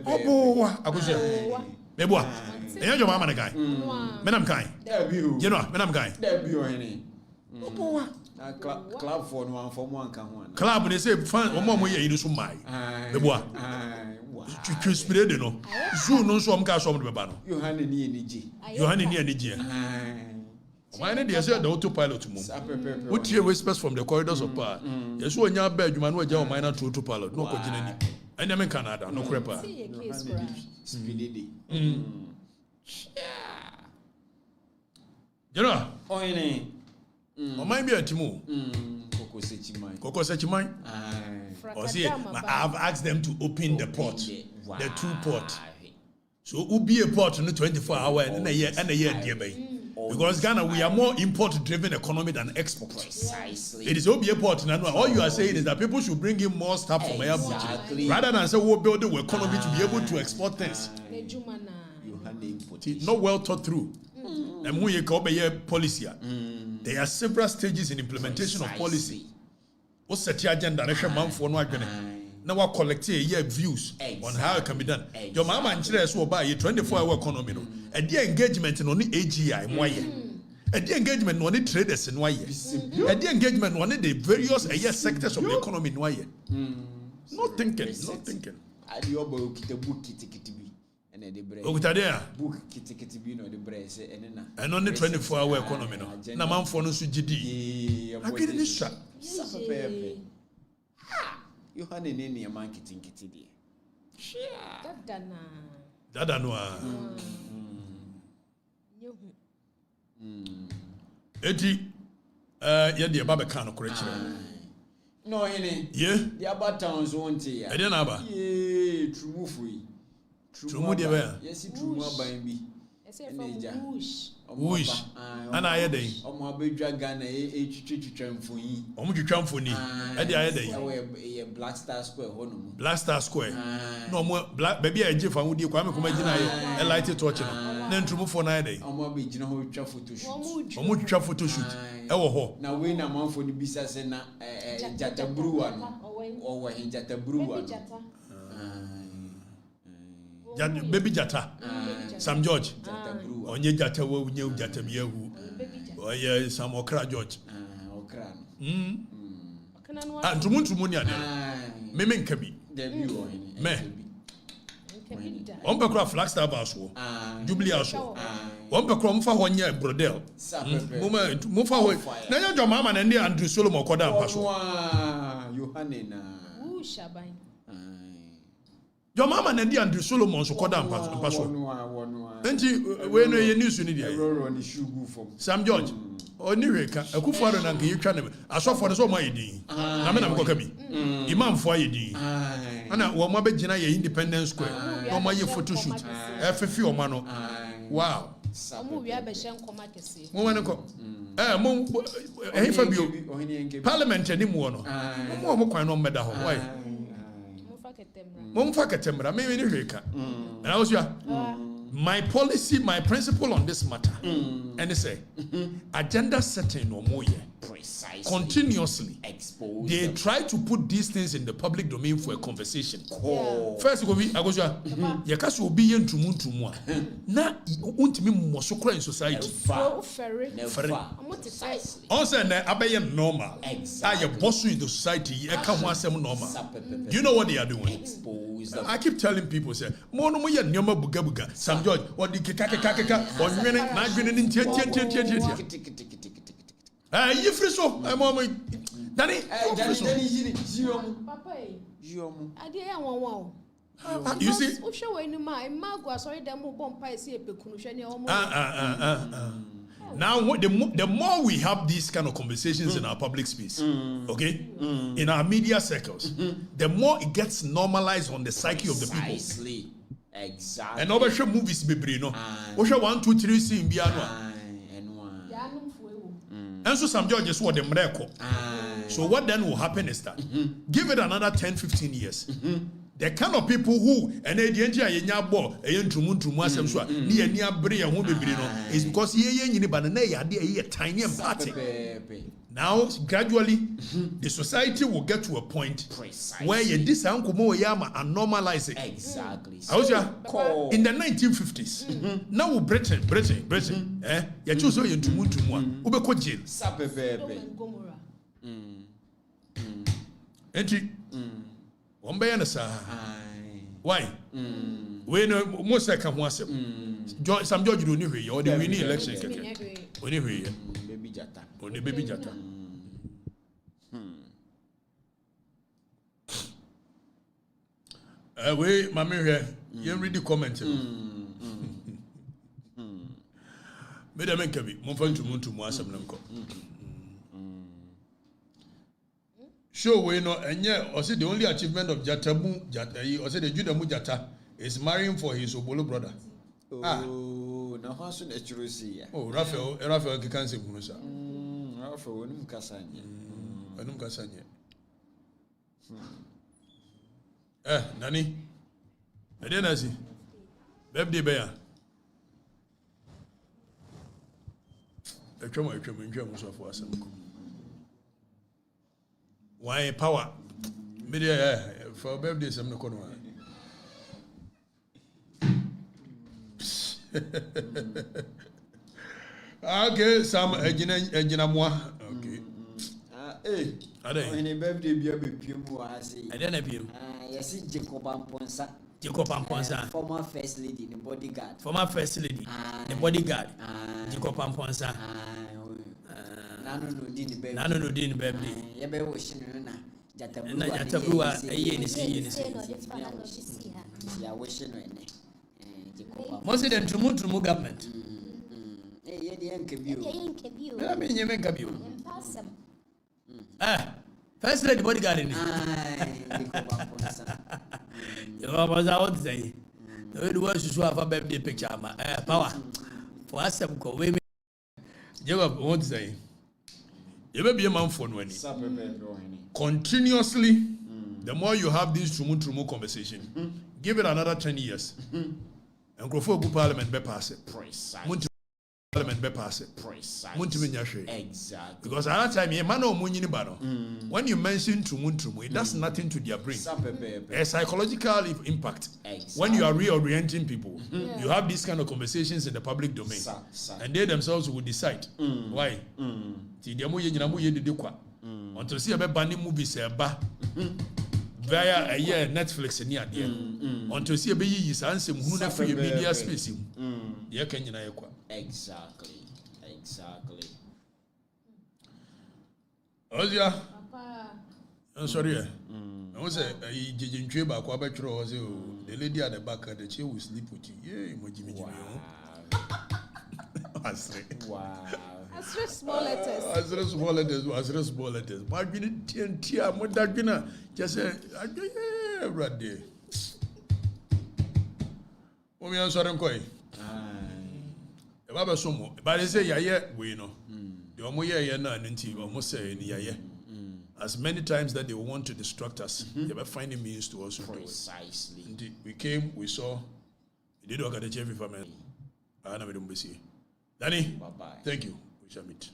[SPEAKER 1] obo akosia mebo your mama the guy menam kai you know menam guy obo club for no for one kan one club they say fan or more ye so mai mebo tu spirit no zoo no so am ka so be ba no Yohane ni eniji why not they say the autopilot mum what hear whispers from the corridors of power yes so nya ba adwuma no agya o minor to autopilot no ko gina ni anya men Canada no krepa speedy you know oine o mind be atimu Koko Sechimai. Or see, I've asked them to open the port, the 2 port. So ubi a port in the 24 hour and a year dear bay. Because Ghana, we are more import-driven economy than export. Precisely. It is obi a port now. All you are saying is that people should bring in more stuff from Abuja rather than say we'll build the economy to be able to export things. Not well thought through. Policy. There are several stages in implementation of policy. What's the agenda? Now we collect views on how it can be done. Your mama and children will buy a 24-hour economy. And the engagement in only AGI, and the engagement on the traders in why, and the engagement on the various sectors of the economy in why. Not thinking. And on the 24-hour economy, no man for no sujidi. I get this shot.
[SPEAKER 6] Yohane nini ya man kitty.
[SPEAKER 1] Dada no. Eti ya dia baba kan okure kire.
[SPEAKER 6] No any.
[SPEAKER 1] Yeah.
[SPEAKER 6] The about towns won't ya.
[SPEAKER 1] E dey na ba.
[SPEAKER 6] Yeah, true free.
[SPEAKER 1] True dey ba.
[SPEAKER 6] Yes, true ban bi.
[SPEAKER 1] Wish. Ana aye dey.
[SPEAKER 6] Omo abedwa Ghana twitwa mfoni.
[SPEAKER 1] Omo twitwa mfoni. E dey aye dey.
[SPEAKER 6] E Black Star Square ho no.
[SPEAKER 1] Black Star Square. No mo black baby aje fa wudi kwa me kuma gina aye. E light torch no. Na ntrumfo na aye dey.
[SPEAKER 6] Omo abegina ho twa photo shoot.
[SPEAKER 1] Omo twitwa photo shoot. E wo ho.
[SPEAKER 6] Na we na manfo ni bisa se na Jata Brewer no. Owo he Jata Brewer no.
[SPEAKER 1] Baby Jata. Sam George. Onye Jata wo nye Jata biahu. Oye Sam Okra George.
[SPEAKER 6] Okra.
[SPEAKER 1] Ntumu ni ade. Me nkabi.
[SPEAKER 6] Debi wo
[SPEAKER 1] me. On be Flagstaff aso. Jubilee aso. On be mfa ho nya brodel. Mfa ho. Na nya jo mama na ndi Andrew Solomon koda mpaso.
[SPEAKER 6] Yohanena.
[SPEAKER 13] Shaban.
[SPEAKER 1] Your mama na ndi Andrew Solomon so koda mpaso. Enti we no ye news ni dia. Sam George. Oniweka akufaro na nke yitwa ne asofo ne so mo ayedi. Na me na mkoka bi. Imam fo ayedi. Ana wo mo abegina ye Independence Square. Wo mo ye photo shoot. Efefi o ma no. Wow.
[SPEAKER 13] Omo wi abehye nkoma kese.
[SPEAKER 1] Mo wane ko. Mo Fabio. Parliament ni mo no. Mo kwan no mmeda ho. Why? Mo fa ketemra. Me ni hweka. Na wo so my policy, my principle on this matter, and they say, agenda setting or more precisely, continuously. They try to put these things in the public domain for a conversation. First, I go Yakasu will be in tumu. Na untimi mosokra in society. Also, na abaye normal. Exactly. Your boss in the society, you can't want some normal. Do you know what they are doing? I keep telling people, say, Mono ya nyoma buga buga. Sam George, what the kaka or winning, not winning in tia. You free so, I'm on Danny. You see, now the more we have these kind of conversations in our public space, okay, in our media circles, the more it gets normalized on the psyche of the people. Exactly. And over movies be no. Osha 1, 2, 3 scene biano. And so some judges what them record. So what then will happen is that give it another 10, 15 years. The kind of people who and the engineer yabo is because ye tiny and party. Now gradually the society will get to a point where you this uncle yama and normalize it. Exactly. In the 1950s. Now Britain, you choose so you ube ko jail. Entry. Why? We know most second one. Some judge don't know or the winning election. Only baby jata. Only baby jata. We, mammy here, you read the comment. Madam Enkabi, Monfan to Muntu Mwasam Namko. Sure, we know, and yet, or say the only achievement of Jatamu, or say the Judamu Jata is marrying for his Obolo brother. Oh, now how soon as you see? Oh, Raphael can't say Musa. Raphael, Nkansah. Nkansah. Nani? I didn't see. Baby Bear. A tremor, for us. Why power? Media for birthday, some no corner. Okay, some Ejinamwa. Okay. Are they? Any birthday be a bit pure. I didn't have you.
[SPEAKER 14] Yes, Jacob Amponsa. Former first lady, the bodyguard.
[SPEAKER 1] Former first lady, the bodyguard. Jacob Amponsa. Nano no din baby.
[SPEAKER 14] Yabe wishing
[SPEAKER 1] Jatabua, a year is
[SPEAKER 14] ya wishing
[SPEAKER 1] most than to move to more government. I mean, you make a view. First lady bodyguard in it. You was out there. The words you have a baby picture, power for us. Women, you won't say. You may be a man for when continuously, the more you have this trumu conversation, give it another 10 years, and go for a good parliament be pass it. Parliament be pass it. Exactly. Because at that time, when you mention trumu, it does nothing to their brain. A psychological impact. When you are reorienting people, you have these kind of conversations in the public domain, and they themselves will decide why. Until see a banning movies via a year Netflix and until see be yi ansem hunu na free media space mu ye kan nyina ye kwa
[SPEAKER 6] Exactly.
[SPEAKER 1] Ozia I'm sorry I was say jijintwe ba kwa betwere o say the lady at the back the chair will sleep with you yeah imojimi jimi
[SPEAKER 6] Wow.
[SPEAKER 13] Asre small letters.
[SPEAKER 1] Asre small letters. But we need TNT. I'm not that gonna just say, right there. What we answer them koi? The Baba Somo. But they say, yeah, we know. The Omo yeah na ninti almost say yeah. As many times that they want to distract us, they were finding means to also do it.
[SPEAKER 6] Precisely.
[SPEAKER 1] Indeed, we came, we saw. We did Okatakyie Afrifa man. I never done see. Danny,
[SPEAKER 6] bye-bye.
[SPEAKER 1] Thank you. We shall meet.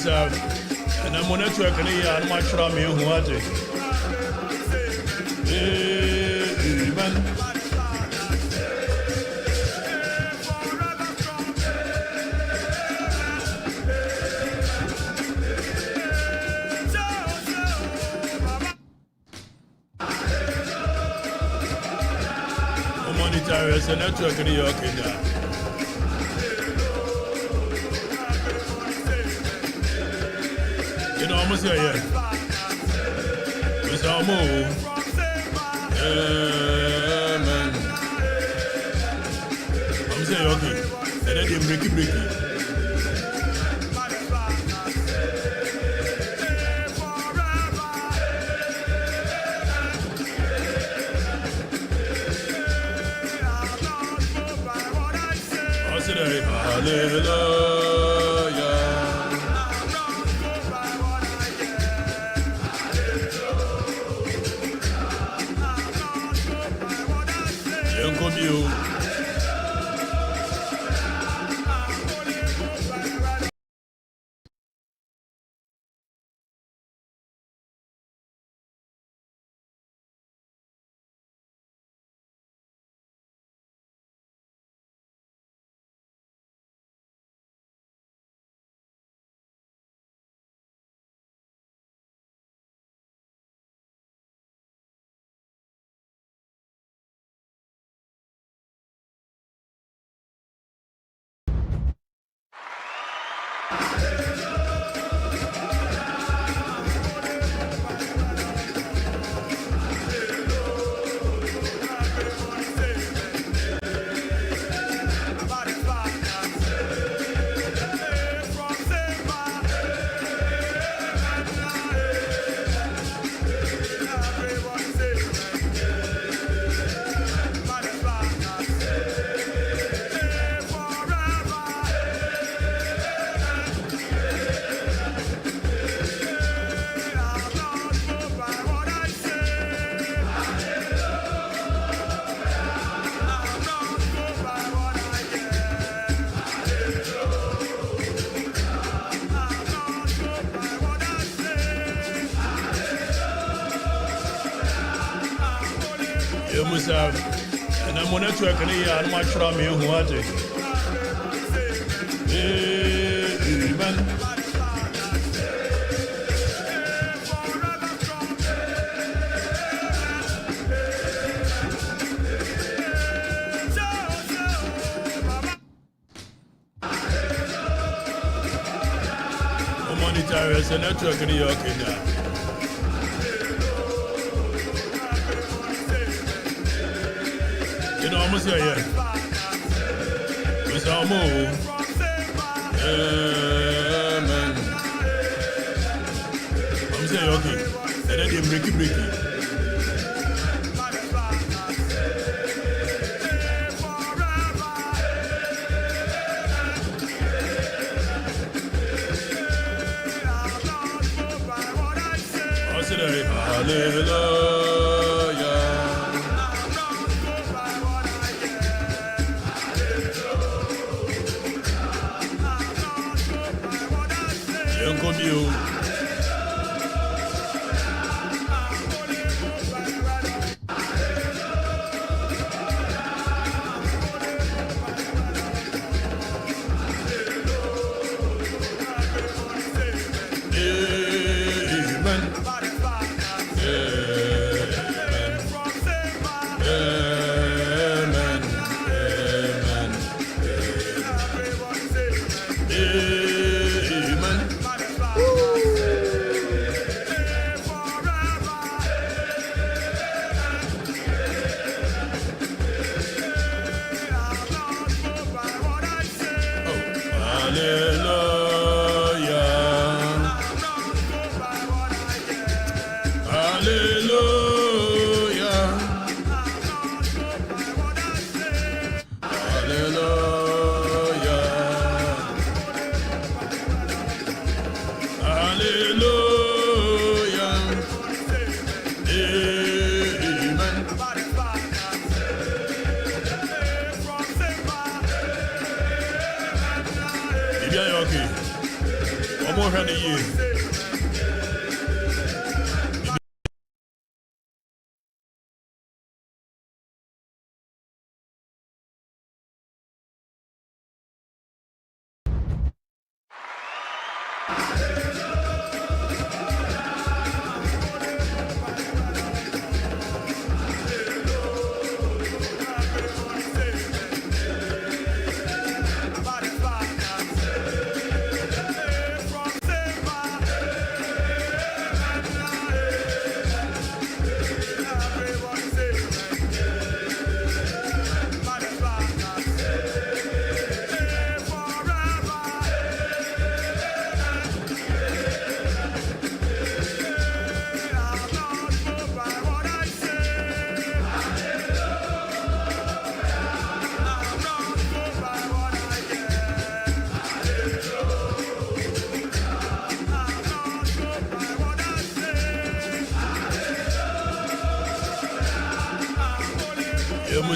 [SPEAKER 1] must have, and I'm on network and I'm not sure I'm who are they. Monitors and network in New York in there. You know, I'm almost here. It's our move. Man. I'm saying, okay. And then they break it. Hallelujah. You must have, and I'm on network and I'm not sure I'm who are they. Man. Monitors and network in New York in there. You know, I'm almost here. It's our move. Man. I'm saying, okay. And then they break it. Hallelujah. You. more than a year.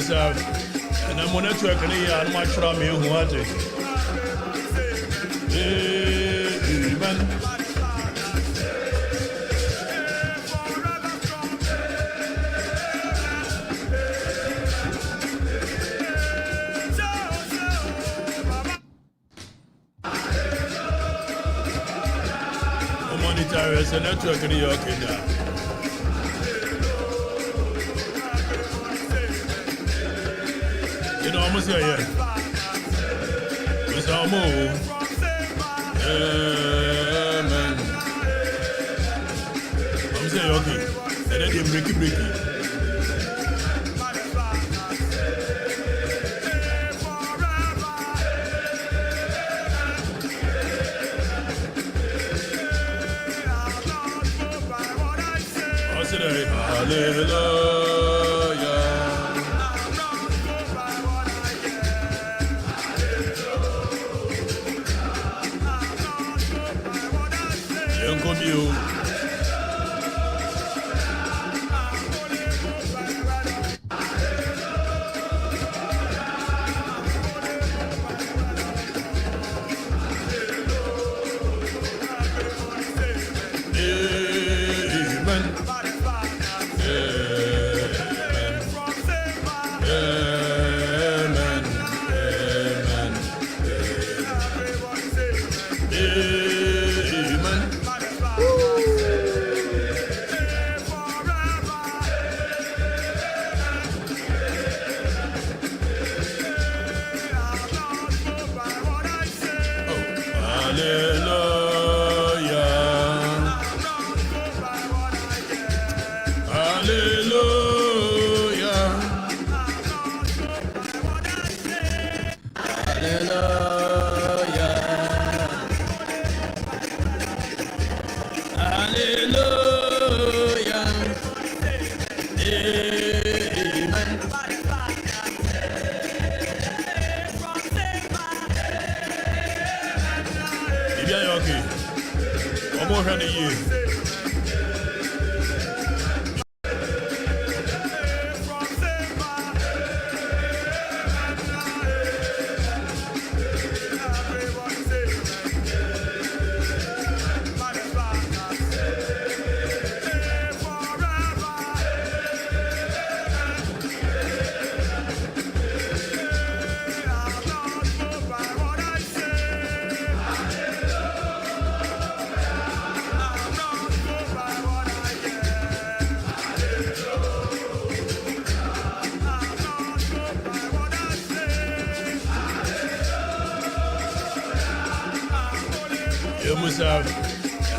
[SPEAKER 1] And I'm going to try to my tram here. What is monitors and network in the York in there. You know, I'm here, yeah. It's our move. Man. I'm saying, okay. And then they break it. I'll say that, hallelujah.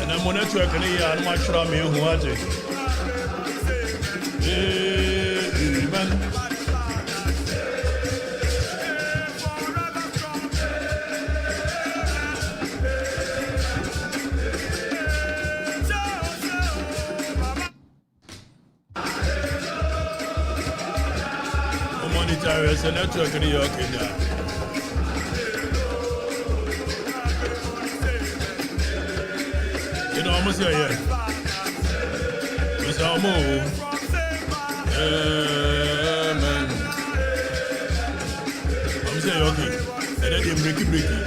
[SPEAKER 1] And I'm going to try to my tram here. What is monitors and network in the York in there. You know, I'm here, yeah. It's our move. Man. I'm saying, okay. And then they break it.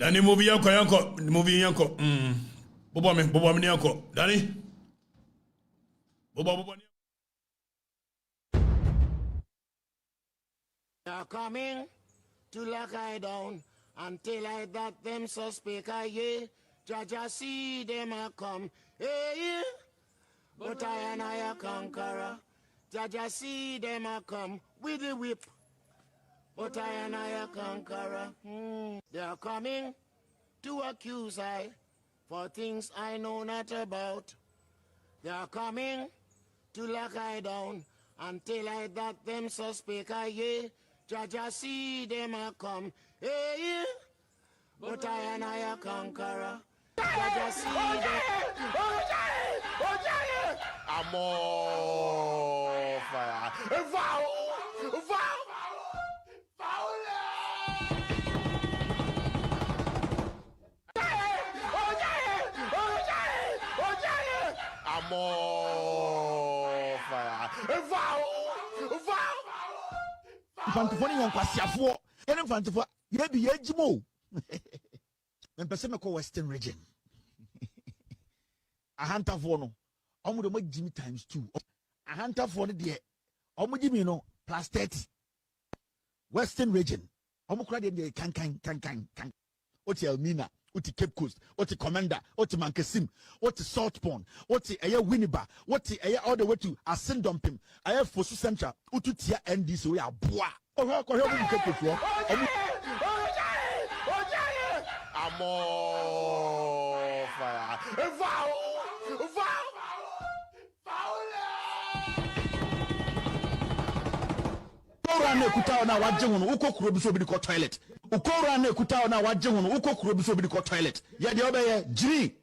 [SPEAKER 1] Danny movie yanko movie yanko bobo me yanko Danny bobo
[SPEAKER 2] They are coming to lock I down until I that them suspect I ye Jaja see them a come hey but I and I a conqueror Jaja see them a come with the whip but I and I a conqueror. They are coming to accuse I for things I know not about. They are coming to lock I down until I that them suspect I ye. Jaja see them a come, hey, but I and I a conqueror. Jaja see them.
[SPEAKER 3] I'm all fire.
[SPEAKER 4] more fire. Fantifoni yon kwasiafo. Yen fantifo ye bi yejimo. Mpese me ko Western region. A hunter for no. Omo de mo Jimmy times 2. A hunter for de omo Jimmy no plus 30. Western region. Omo kura de kan. Oti Elmina, oti Cape Coast, oti Commander, oti Mankesim, oti South Pond, oti Aya Winneba, oti Aya all the way to Asendompim, Aya Fosu Central, ututia NDC we are boa. Oh, ko he mu Cape Coast. Amo fire. Ukora na ekutao na waje hono ukokuro bi so bi ko toilet. Ukora na ekutao na waje hono ukokuro bi so bi ko toilet. Ye de obeye jiri.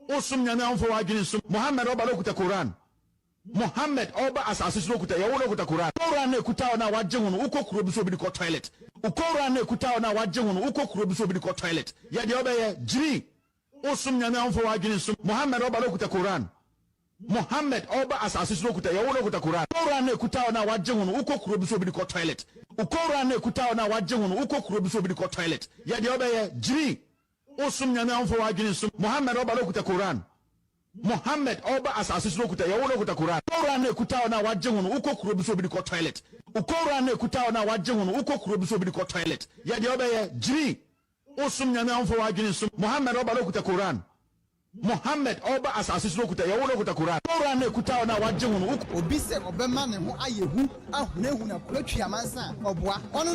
[SPEAKER 4] Osum nyame amfo wadwene sum. Muhammad oba lokuta Quran. Muhammad oba asase lokuta ye wo lokuta Quran. Ukora na ekutao na waje hono ukokuro bi so bi ko toilet. Ukora na ekutao na waje hono ukokuro bi so bi ko toilet. Ye de obeye jiri. Osum nyame amfo wadwene sum. Muhammad oba lokuta Quran. Muhammad oba asase lokuta ye wo lokuta Quran. Ukora na ekutao na waje hono ukokuro bi so bi ko toilet. Ukora na ekutao na waje hono ukokuro bi so bi ko toilet. Ye de obeye jiri. Osum nyame amfo wadwene sum. Muhammad oba lokuta Quran. Muhammad oba asase lokuta ye wo lokuta Quran. Ukora na ekutao na waje hono ukokuro bi so bi ko toilet. Ukora na ekutao na waje hono ukokuro bi so bi ko toilet. Ye de obeye jiri. Osum nyame amfo wadwene sum. Muhammad oba lokuta Quran. Muhammad oba asase lokuta ye wo lokuta Quran. Ukora na ekutao na waje hono
[SPEAKER 5] obi se obema ne ho ayehu ahonehu na kwatwa mansa oboa ono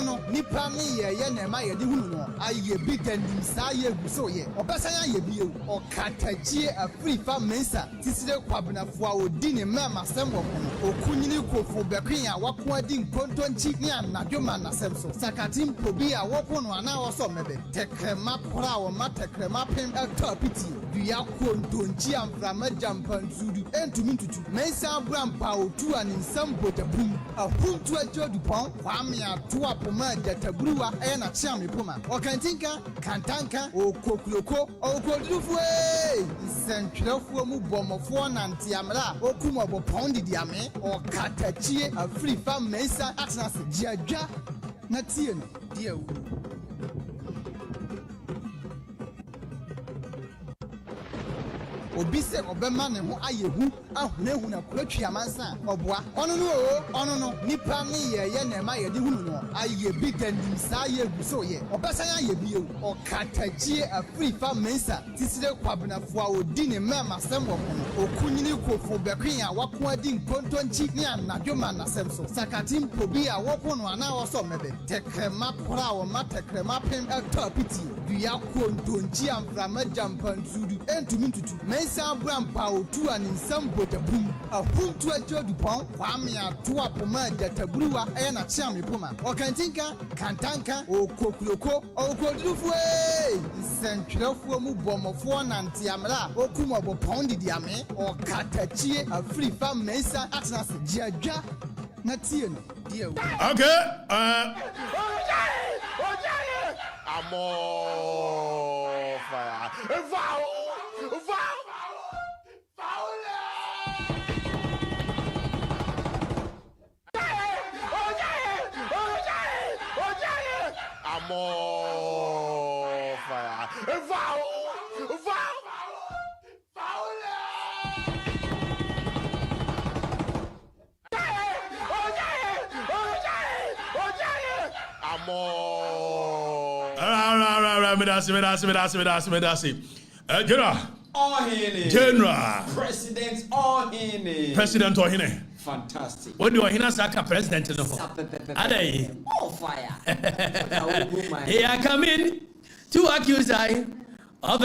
[SPEAKER 5] no nipa ne ye na ma ye de hunu no aye bi dandim sa ye guso ye obesan aye bi ewu Okatakyie Afrifa mensa tisire kwabnafo a odi ne mama sem wo kono okunyini kofo bekwen a wako adi nkontonchi ne anadwoma na sem so sakatim pobi a wokono ana wo so mebe tekrema kora wo matekrema pem atopiti duya kontonchi amframa jampanzudu entumi ntutu mensa abrampa otu aninsam botabum ahuntu ajodupon kwame ato apoma jatabruwa na chiame poma okantinka kantanka okokuloko okodufue sentrefuo mu bomofo nantiamra okumo bopon diame Okatakyie Afrifa mensa atnase jiadwa na tie no die wu obi se obema ne ho ayehu ahonehu na kwatwa mansa oboa ono no nipa ne ye na ma ye de hunu no aye bi dandim sa ye guso ye obesan aye bi ewu Okatakyie Afrifa mensa tisire kwabnafo a odi ne mama sem wo kono okunyini kofo bekwen a wako adi nkontonchi ne anadwoma na sem so sakatim pobi a wokono ana wo so mebe tekrema kora wo matekrema pem atopiti duya kontonchi amframa jampanzudu entumi ntutu mensa abrampa otu aninsam botabum ahuntu ajodupon kwame ato apoma jatabruwa na chiame poma okantinka kantanka okokuloko okodufue sentrefuo mu bomofo nantiamra okumo bopon diame Okatakyie Afrifa mensa atnase jiadwa na tie no die wu
[SPEAKER 1] okay
[SPEAKER 4] amo fire Amo fire.
[SPEAKER 1] Medasi. General. President Ohene.
[SPEAKER 6] Fantastic.
[SPEAKER 1] What do Ohene Saka president?
[SPEAKER 14] Oh, fire.
[SPEAKER 1] They are coming to accuse I of